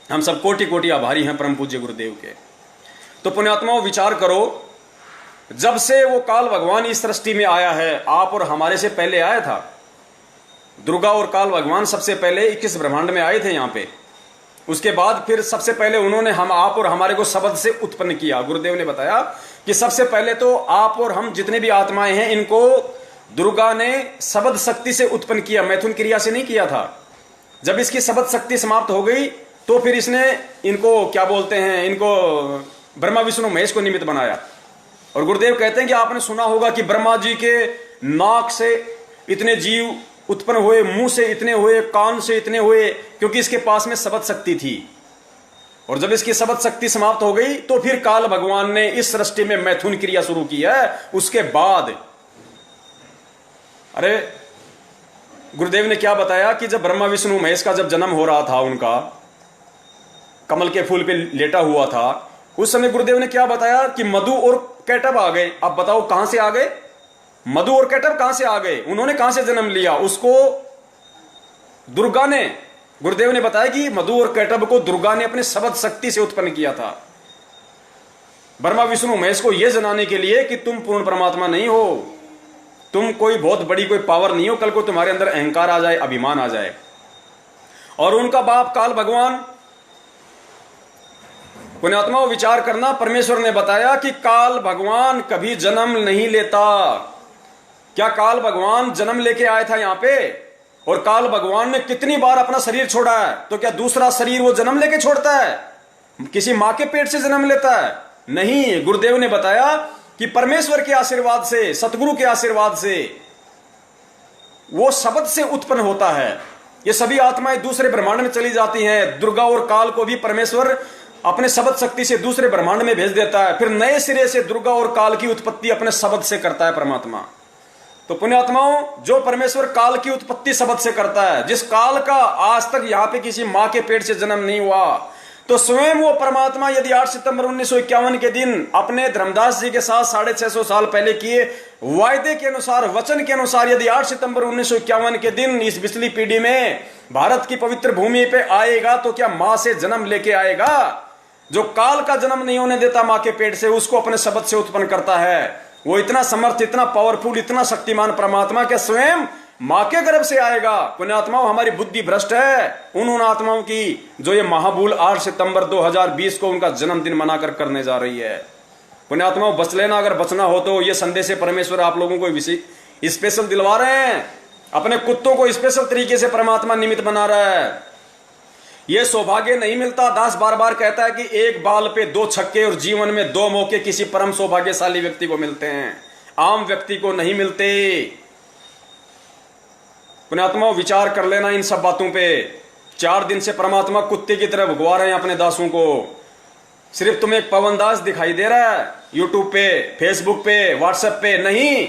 हम सब कोटि कोटि आभारी हैं परम पूज्य गुरुदेव के। तो पुण्यात्माओं, विचार करो जब से वो काल भगवान इस सृष्टि में आया है, आप और हमारे से पहले आया था। दुर्गा और काल भगवान सबसे पहले 21 ब्रह्मांड में आए थे यहाँ पे। उसके बाद फिर सबसे पहले उन्होंने हम आप और हमारे को शब्द से उत्पन्न किया। गुरुदेव ने बताया कि सबसे पहले तो आप और हम जितने भी आत्माएं हैं, इनको दुर्गा ने शब्द शक्ति से उत्पन्न किया, मैथुन क्रिया से नहीं किया था। जब इसकी शब्द शक्ति समाप्त हो गई तो फिर इसने इनको क्या बोलते हैं, इनको ब्रह्मा विष्णु महेश को निमित्त बनाया। और गुरुदेव कहते हैं कि आपने सुना होगा कि ब्रह्मा जी के नाक से इतने जीव उत्पन्न हुए, मुंह से इतने हुए, कान से इतने हुए, क्योंकि इसके पास में शब्द शक्ति थी। और जब इसकी शब्द शक्ति समाप्त हो गई तो फिर काल भगवान ने इस सृष्टि में मैथुन क्रिया शुरू की है। उसके बाद अरे गुरुदेव ने क्या बताया कि जब ब्रह्मा विष्णु महेश का जब जन्म हो रहा था, उनका कमल के फूल पे लेटा हुआ था, उस समय गुरुदेव ने क्या बताया कि मधु और कैटब आ गए। अब बताओ कहां से आ गए? मधु और कैटब कहां से आ गए? उन्होंने कहां से जन्म लिया? उसको दुर्गा ने, गुरुदेव ने बताया कि मधु और कैटब को दुर्गा ने अपने शब्द शक्ति से उत्पन्न किया था, ब्रह्मा विष्णु महेश को यह जनाने के लिए कि तुम पूर्ण परमात्मा नहीं हो, तुम कोई बहुत बड़ी कोई पावर नहीं हो, कल को तुम्हारे अंदर अहंकार आ जाए, अभिमान आ जाए। और उनका बाप काल भगवान, पुण्यात्मा विचार करना, परमेश्वर ने बताया कि काल भगवान कभी जन्म नहीं लेता। क्या काल भगवान जन्म लेके आया था यहाँ पे? और काल भगवान ने कितनी बार अपना शरीर छोड़ा है? तो क्या दूसरा शरीर वो जन्म लेके छोड़ता है? किसी मां के पेट से जन्म लेता है? नहीं। गुरुदेव ने बताया कि परमेश्वर के आशीर्वाद से, सतगुरु के आशीर्वाद से वो शब्द से उत्पन्न होता है। ये सभी आत्माएं दूसरे ब्रह्मांड में चली जाती हैं। दुर्गा और काल को भी परमेश्वर अपने शब्द शक्ति से दूसरे ब्रह्मांड में भेज देता है। फिर नए सिरे से दुर्गा और काल की उत्पत्ति अपने शब्द से करता है परमात्मा। तो पुण्यात्माओं, जो परमेश्वर काल की उत्पत्ति शब्द से करता है, जिस काल का आज तक यहाँ पे किसी मां के पेट से जन्म नहीं हुआ, तो स्वयं वो परमात्मा यदि 8 सितंबर 1951 के दिन अपने धर्मदास जी के साथ 650 साल पहले किए वायदे के अनुसार, वचन के अनुसार, यदि 8 सितंबर 1951 के दिन इस बिजली पीढ़ी में भारत की पवित्र भूमि पे आएगा, तो क्या मां से जन्म लेके आएगा? जो काल का जन्म नहीं होने देता मां के पेट से, उसको अपने शब्द से उत्पन्न करता है। वो इतना समर्थ, इतना पावरफुल, इतना शक्तिमान परमात्मा के स्वयं मां के गर्भ से आएगा। पुण्यात्माओं, हमारी बुद्धि भ्रष्ट है उन आत्माओं की जो ये महाभूल 8 सितंबर 2020 को उनका जन्मदिन मनाकर करने जा रही है। पुण्यात्माओं, बच लेना, अगर बचना हो तो। ये संदेश परमेश्वर आप लोगों को स्पेशल दिलवा रहे हैं। अपने कुत्तों को स्पेशल तरीके से परमात्मा निमित्त बना रहा है। ये सौभाग्य नहीं मिलता। दास बार बार कहता है कि एक बाल पे 2 छक्के और जीवन में 2 मौके किसी परम सौभाग्यशाली व्यक्ति को मिलते हैं, आम व्यक्ति को नहीं मिलते। पुण्यात्मा, विचार कर लेना इन सब बातों पे। 4 दिन से परमात्मा कुत्ते की तरह भुगवा रहे हैं अपने दासों को। सिर्फ तुम्हें एक पवन दास दिखाई दे रहा है यूट्यूब पे, फेसबुक पे, व्हाट्सएप पे। नहीं,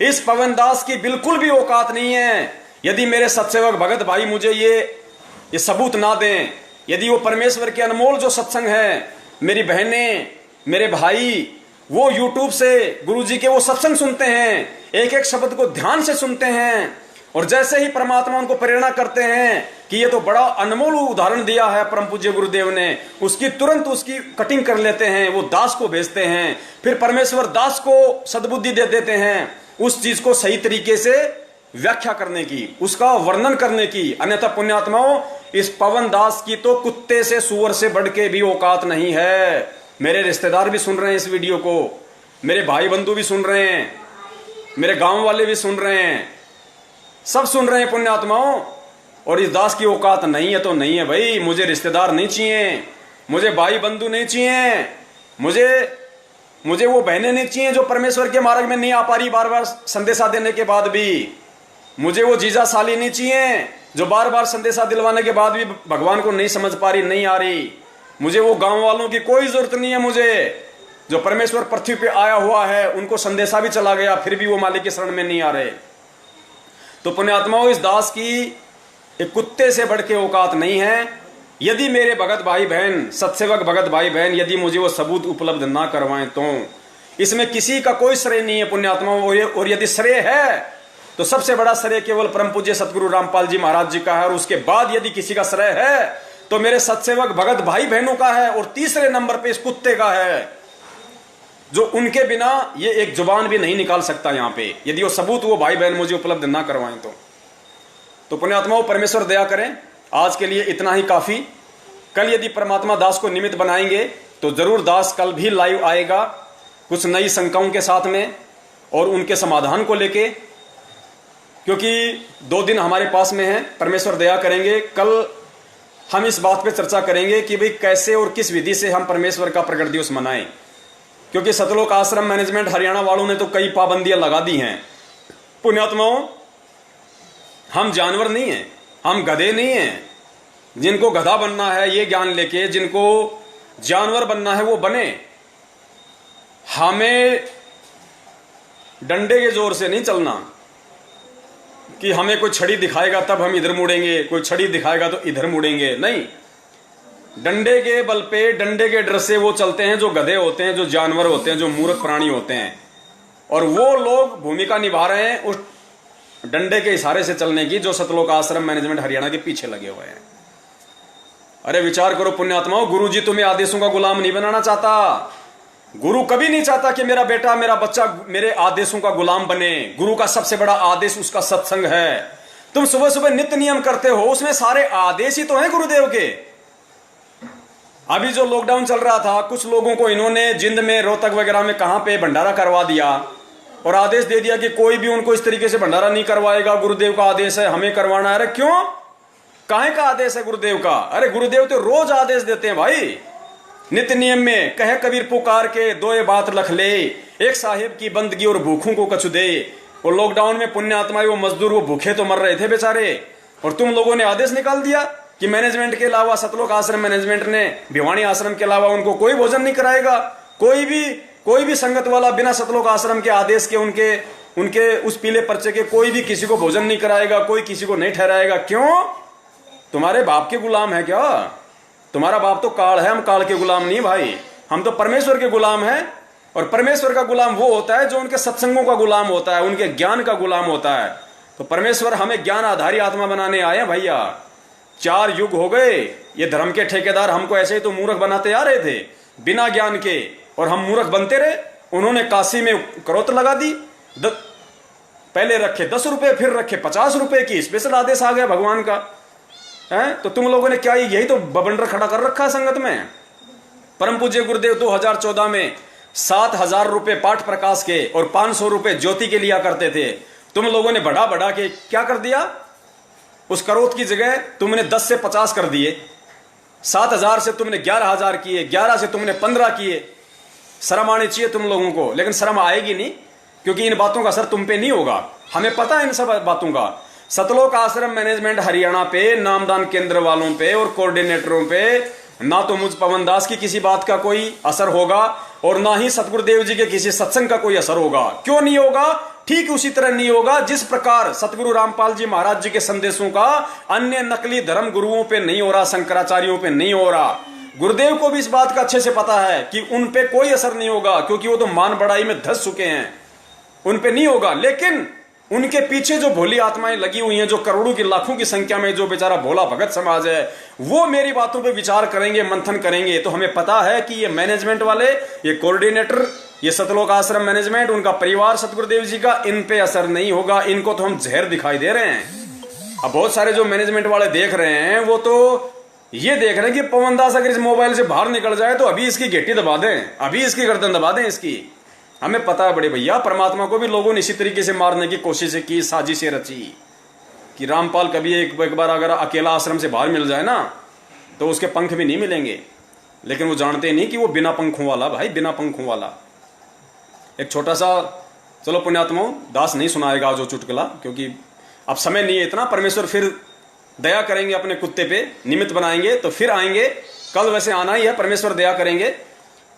इस पवन दास की बिल्कुल भी औकात नहीं है। यदि मेरे सत्सेवक भगत भाई मुझे ये सबूत ना दें, यदि वो परमेश्वर के अनमोल जो सत्संग है, मेरी बहनें, मेरे भाई, वो यूट्यूब से गुरुजी के वो सत्संग सुनते हैं, एक एक शब्द को ध्यान से सुनते हैं, और जैसे ही परमात्मा उनको प्रेरणा करते हैं कि ये तो बड़ा अनमोल उदाहरण दिया है परम पूज्य गुरुदेव ने, उसकी तुरंत उसकी कटिंग कर लेते हैं, वो दास को भेजते हैं। फिर परमेश्वर दास को सद्बुद्धि दे देते हैं उस चीज को सही तरीके से व्याख्या करने की, उसका वर्णन करने की। अन्यथा पुण्यात्माओं, इस पवन दास की तो कुत्ते से, सूअर से बढ़ के भी औकात नहीं है। मेरे रिश्तेदार भी सुन रहे हैं इस वीडियो को, मेरे भाई बंधु भी सुन रहे हैं, मेरे गांव वाले भी सुन रहे हैं, सब सुन रहे हैं पुण्यात्माओं। और इस दास की औकात नहीं है तो नहीं है भाई। मुझे रिश्तेदार नहीं चाहिए, मुझे भाई बंधु नहीं चाहिए, मुझे वो बहनें नहीं चाहिए जो परमेश्वर के मार्ग में नहीं आ पा रही बार बार संदेशा देने के बाद भी। मुझे वो जीजा साली नहीं चाहिए जो बार बार संदेशा दिलवाने के बाद भी भगवान को नहीं समझ पा रही, नहीं आ रही। मुझे वो गांव वालों की कोई जरूरत नहीं है। मुझे जो परमेश्वर पृथ्वी पे आया हुआ है, उनको संदेशा भी चला गया, फिर भी वो मालिक के शरण में नहीं आ रहे। तो पुण्यात्माओं, इस दास की एक कुत्ते से बढ़ के औकात नहीं है। यदि मेरे भगत भाई बहन, सत्सेवक भगत भाई बहन, यदि मुझे वो सबूत उपलब्ध ना करवाएं तो इसमें किसी का कोई श्रेय नहीं है पुण्यात्माओं। और यदि श्रेय है तो सबसे बड़ा श्रेय केवल परम पूज्य सतगुरु रामपाल जी महाराज जी का है। और उसके बाद यदि किसी का श्रेय है तो मेरे सत्सेवक भगत भाई बहनों का है। और तीसरे नंबर पे इस कुत्ते का है जो उनके बिना ये एक जुबान भी नहीं निकाल सकता यहां पे, यदि वो सबूत वो भाई बहन मुझे उपलब्ध ना करवाएं तो पुण्यात्माओं परमेश्वर दया करें। आज के लिए इतना ही काफी। कल यदि परमात्मा दास को निमित्त बनाएंगे तो जरूर दास कल भी लाइव आएगा कुछ नई शंकाओं के साथ में और उनके समाधान को लेके, क्योंकि 2 दिन हमारे पास में है। परमेश्वर दया करेंगे कल हम इस बात पे चर्चा करेंगे कि भाई कैसे और किस विधि से हम परमेश्वर का प्रकट दिवस मनाएं, क्योंकि सतलोक आश्रम मैनेजमेंट हरियाणा वालों ने तो कई पाबंदियां लगा दी हैं। पुण्यात्माओं, हम जानवर नहीं हैं, हम गधे नहीं हैं। जिनको गधा बनना है ये ज्ञान लेके, जिनको जानवर बनना है वो बने। हमें डंडे के जोर से नहीं चलना कि हमें कोई छड़ी दिखाएगा तब हम इधर मुड़ेंगे, कोई छड़ी दिखाएगा तो इधर मुड़ेंगे, नहीं। डंडे के बल पे, डंडे के डर से वो चलते हैं जो गधे होते हैं, जो जानवर होते हैं, जो मूर्ख प्राणी होते हैं। और वो लोग भूमिका निभा रहे हैं उस डंडे के इशारे से चलने की, जो सतलोक आश्रम मैनेजमेंट हरियाणा के पीछे लगे हुए हैं। अरे विचार करो पुण्यात्माओं, गुरु जी तुम्हें आदेशों का गुलाम नहीं बनाना चाहता। गुरु कभी नहीं चाहता कि मेरा बेटा, मेरा बच्चा मेरे आदेशों का गुलाम बने। गुरु का सबसे बड़ा आदेश उसका सत्संग है। तुम सुबह सुबह नित्य नियम करते हो, उसमें सारे आदेश ही तो हैं गुरुदेव के। अभी जो लॉकडाउन चल रहा था, कुछ लोगों को इन्होंने जिंद में, रोहतक वगैरह में कहां पे भंडारा करवा दिया और आदेश दे दिया कि कोई भी उनको इस तरीके से भंडारा नहीं करवाएगा, गुरुदेव का आदेश है, हमें करवाना है। अरे क्यों, काहे का आदेश है गुरुदेव का? अरे गुरुदेव तो रोज आदेश देते हैं भाई। नित्य नियम में कहे कबीर पुकार के, दोए बात लख ले, एक साहिब की बंदगी और भूखों को कछु दे। और लॉकडाउन में पुण्यात्माएं, वो मजदूर, वो भूखे तो मर रहे थे बेचारे, और तुम लोगों ने आदेश निकाल दिया कि मैनेजमेंट के अलावा, सतलोक आश्रम मैनेजमेंट ने भिवानी आश्रम के अलावा उनको कोई भोजन नहीं कराएगा। कोई भी संगत वाला बिना सतलोक आश्रम के आदेश के, उनके उस पीले पर्चे के, कोई भी किसी को भोजन नहीं कराएगा, कोई किसी को नहीं ठहराएगा। क्यों? तुम्हारे बाप के गुलाम है क्या? तुम्हारा बाप तो काल है, हम काल के गुलाम नहीं भाई, हम तो परमेश्वर के गुलाम हैं। और परमेश्वर का गुलाम वो होता है जो उनके सत्संगों का गुलाम होता है, उनके ज्ञान का गुलाम होता है। तो परमेश्वर हमें ज्ञान आधारी आत्मा बनाने आए भैया। 4 युग हो गए, ये धर्म के ठेकेदार हमको ऐसे ही तो मूर्ख बनाते आ रहे थे बिना ज्ञान के, और हम मूर्ख बनते रहे। उन्होंने काशी में करोत लगा दी, पहले रखे 10 रुपए, फिर रखे 50 रुपए की, स्पेशल आदेश आ गया भगवान का है। तो तुम लोगों ने क्या यही तो बबंडर खड़ा कर रखा है संगत में। परम पूज्य गुरुदेव 2014 में 7,000 रुपए पाठ प्रकाश के और 500 रुपए ज्योति के लिया करते थे। तुम लोगों ने बढ़ा बढ़ा के क्या कर दिया, उस करोत की जगह तुमने 10 से 50 कर दिए। 7,000 से तुमने 11,000 किए, 11 से तुमने 15 किए। शर्म आनी चाहिए तुम लोगों को, लेकिन शर्म आएगी नहीं, क्योंकि इन बातों का असर तुम पे नहीं होगा। हमें पता है इन सब बातों का। सतलोक आश्रम मैनेजमेंट हरियाणा पे, नामदान केंद्र वालों पे और कोऑर्डिनेटरों पे ना तो मुझ पवन दास की किसी बात का कोई असर होगा और ना ही सतगुरुदेव जी के किसी सत्संग का कोई असर होगा। क्यों नहीं होगा? ठीक उसी तरह नहीं होगा जिस प्रकार सतगुरु रामपाल जी महाराज जी के संदेशों का अन्य नकली धर्म गुरुओं पे नहीं हो रहा, शंकराचार्यों पे नहीं हो रहा। गुरुदेव को भी इस बात का अच्छे से पता है कि उन पे कोई असर नहीं होगा, क्योंकि वो तो मान बढ़ाई में धस चुके हैं, उन पे नहीं होगा। लेकिन उनके पीछे जो भोली आत्माएं लगी हुई हैं, जो करोड़ों की लाखों की संख्या में जो बेचारा भोला भगत समाज है, वो मेरी बातों पे विचार करेंगे, मंथन करेंगे। तो हमें पता है कि ये मैनेजमेंट वाले, ये कोऑर्डिनेटर, ये सतलोक आश्रम मैनेजमेंट, उनका परिवार सतगुरुदेव जी का, इन पे असर नहीं होगा। इनको तो हम जहर दिखाई दे रहे हैं। अब बहुत सारे जो मैनेजमेंट वाले देख रहे हैं, वो तो ये देख रहे हैं कि पवन दास अगर इस मोबाइल से बाहर निकल जाए तो अभी इसकी घेटी दबा दें, अभी इसकी गर्दन दबा दें इसकी। हमें पता है बड़े भैया, परमात्मा को भी लोगों ने इसी तरीके से मारने की कोशिश की, साजिशें रची कि रामपाल कभी एक बार अगर अकेला आश्रम से बाहर मिल जाए ना तो उसके पंख भी नहीं मिलेंगे। लेकिन वो जानते नहीं कि वो बिना पंखों वाला, भाई बिना पंखों वाला। एक छोटा सा, चलो पुण्यात्माओं, दास नहीं सुनाएगा जो चुटकुला, क्योंकि अब समय नहीं है इतना। परमेश्वर फिर दया करेंगे अपने कुत्ते पे, निमित्त बनाएंगे तो फिर आएंगे। कल वैसे आना ही है, परमेश्वर दया करेंगे।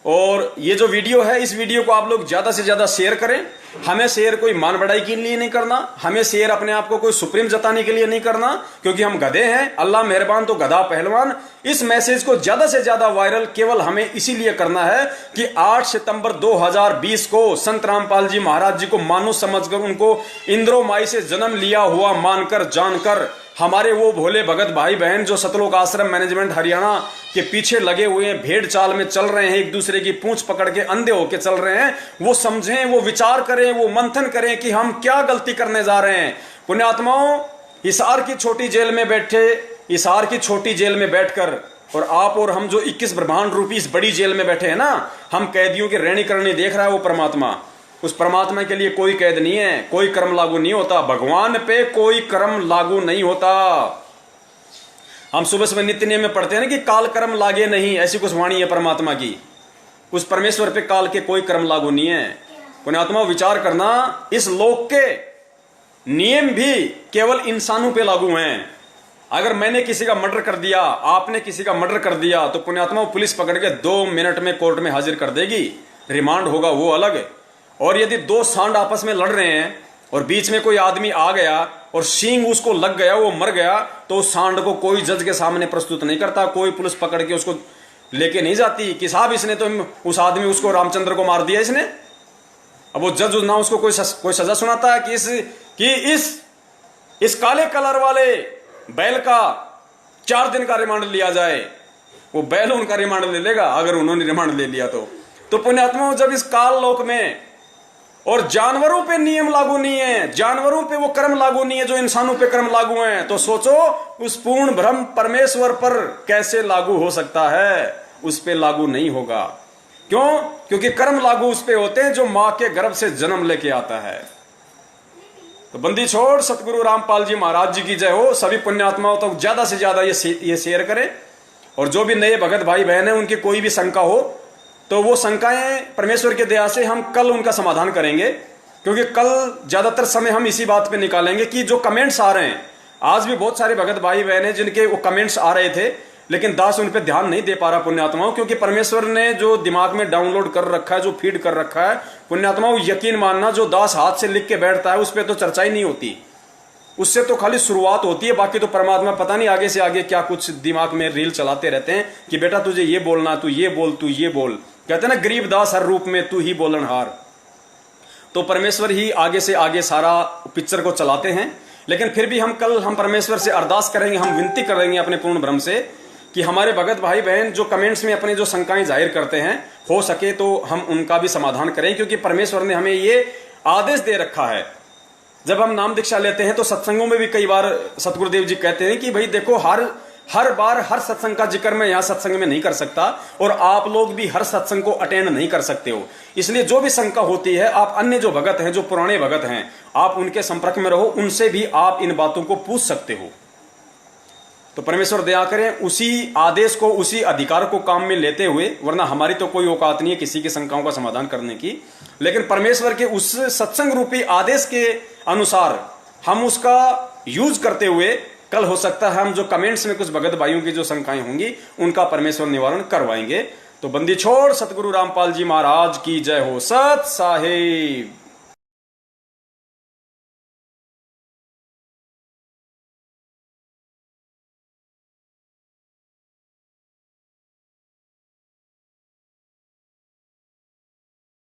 और ये जो वीडियो है, इस वीडियो को आप लोग ज्यादा से ज्यादा शेयर करें हमें शेयर कोई मान बढ़ाई के लिए नहीं करना, हमें शेयर अपने आप को कोई सुप्रीम जताने के लिए नहीं करना, क्योंकि हम गधे हैं। अल्लाह मेहरबान तो गधा पहलवान। इस मैसेज को ज्यादा से ज्यादा वायरल केवल हमें इसीलिए करना है कि 8 सितंबर 2020 को संत रामपाल जी महाराज जी को मानो समझकर, उनको इंद्रो माई से जन्म लिया हुआ मानकर जानकर, हमारे वो भोले भगत भाई बहन जो सतलोक आश्रम मैनेजमेंट हरियाणा के पीछे लगे हुए हैं, भेड़ चाल में चल रहे हैं, एक दूसरे की पूंछ पकड़ के अंधे होके चल रहे हैं, वो समझें, वो विचार करें, वो मंथन करें कि हम क्या गलती करने जा रहे हैं। पुण्यात्माओं, हिसार की छोटी जेल में बैठे, हिसार की छोटी जेल में बैठकर, और आप और हम जो 21 ब्रह्मांड रूपी इस बड़ी जेल में बैठे हैं ना, हम कैदियों की रहनी करनी देख रहा है वो परमात्मा। उस परमात्मा के लिए कोई कैद नहीं है, कोई कर्म लागू नहीं होता, भगवान पे कोई कर्म लागू नहीं होता। हम सुबह सुबह नित्य नियम में पढ़ते हैं ना कि काल कर्म लागे नहीं, ऐसी कुछ वाणी है परमात्मा की। उस परमेश्वर पे काल के कोई कर्म लागू नहीं है। पुण्यात्मा, विचार करना, इस लोक के नियम भी केवल इंसानों पे लागू हैं। अगर मैंने किसी का मर्डर कर दिया, आपने किसी का मर्डर कर दिया, तो पुण्यात्मा पुलिस पकड़ के 2 मिनट में कोर्ट में हाजिर कर देगी, रिमांड होगा वो अलग। और यदि 2 सांड आपस में लड़ रहे हैं और बीच में कोई आदमी आ गया और सींग उसको लग गया, वो मर गया, तो उस सांड को कोई जज के सामने प्रस्तुत नहीं करता, कोई पुलिस पकड़ के उसको लेके नहीं जाती कि साहब इसने तो उस आदमी, उसको रामचंद्र को मार दिया इसने। अब वो जज ना उसको कोई सजा सुनाता है कि इस काले कलर वाले बैल का 4 दिन का रिमांड लिया जाए। वो बैल उनका रिमांड ले लेगा अगर उन्होंने रिमांड ले लिया तो पुण्यात्माओं, जब इस काल लोक में और जानवरों पे नियम लागू नहीं है, जानवरों पे वो कर्म लागू नहीं है जो इंसानों पे कर्म लागू हैं, तो सोचो उस पूर्ण ब्रह्म परमेश्वर पर कैसे लागू हो सकता है? उस पे लागू नहीं होगा। क्यों? क्योंकि कर्म लागू उस पे होते हैं जो मां के गर्भ से जन्म लेके आता है। तो बंदी छोड़ सतगुरु रामपाल जी महाराज जी की जय हो। सभी पुण्यात्माओं तक ज्यादा से ज्यादा ये शेयर करें, और जो भी नए भगत भाई बहन है उनकी कोई भी शंका हो तो वो शंकाएं परमेश्वर के दया से हम कल उनका समाधान करेंगे, क्योंकि कल ज्यादातर समय हम इसी बात पे निकालेंगे कि जो कमेंट्स आ रहे हैं, आज भी बहुत सारे भगत भाई बहन हैं जिनके वो कमेंट्स आ रहे थे, लेकिन दास उन पे ध्यान नहीं दे पा रहा पुण्यात्माओं, क्योंकि परमेश्वर ने जो दिमाग में डाउनलोड कर रखा है, जो फीड कर रखा है पुण्यात्माओं, यकीन मानना, जो दास हाथ से लिख के बैठता है उस पर तो चर्चा ही नहीं होती, उससे तो खाली शुरुआत होती है। बाकी तो परमात्मा पता नहीं आगे से आगे क्या कुछ दिमाग में रील चलाते रहते हैं कि बेटा तुझे ये बोलना, तू ये बोल, तू ये बोल। कहते हैं ना, गरीब दास हर रूप में तू ही बोलनहार। तो परमेश्वर ही आगे से आगे सारा पिक्चर को चलाते हैं। लेकिन फिर भी हम कल परमेश्वर से अरदास करेंगे, हम विनती करेंगे अपने पूर्ण ब्रह्म से कि हमारे भगत भाई बहन जो कमेंट्स में अपने जो शंकाएं जाहिर करते हैं, हो सके तो हम उनका भी समाधान करें, क्योंकि परमेश्वर ने हमें ये आदेश दे रखा है। जब हम नाम दीक्षा लेते हैं तो सत्संगों में भी कई बार सतगुरुदेव जी कहते हैं कि भाई देखो, हर बार हर सत्संग का जिक्र मैं यहाँ सत्संग में नहीं कर सकता, और आप लोग भी हर सत्संग को अटेंड नहीं कर सकते हो। इसलिए जो भी शंका होती है, आप अन्य जो भगत हैं, जो पुराने भगत हैं, आप उनके संपर्क में रहो, उनसे भी आप इन बातों को पूछ सकते हो। तो परमेश्वर दया करें, उसी आदेश को, उसी अधिकार को काम में लेते हुए, वरना हमारी तो कोई औकात नहीं है किसी की शंकाओं का समाधान करने की, लेकिन परमेश्वर के उस सत्संग रूपी आदेश के अनुसार हम उसका यूज करते हुए कल हो सकता है हम जो कमेंट्स में कुछ भगत भाइयों की जो शंकाएं होंगी उनका परमेश्वर निवारण करवाएंगे। तो बंदी छोड़ सतगुरु रामपाल जी महाराज की जय हो। सत साहिब।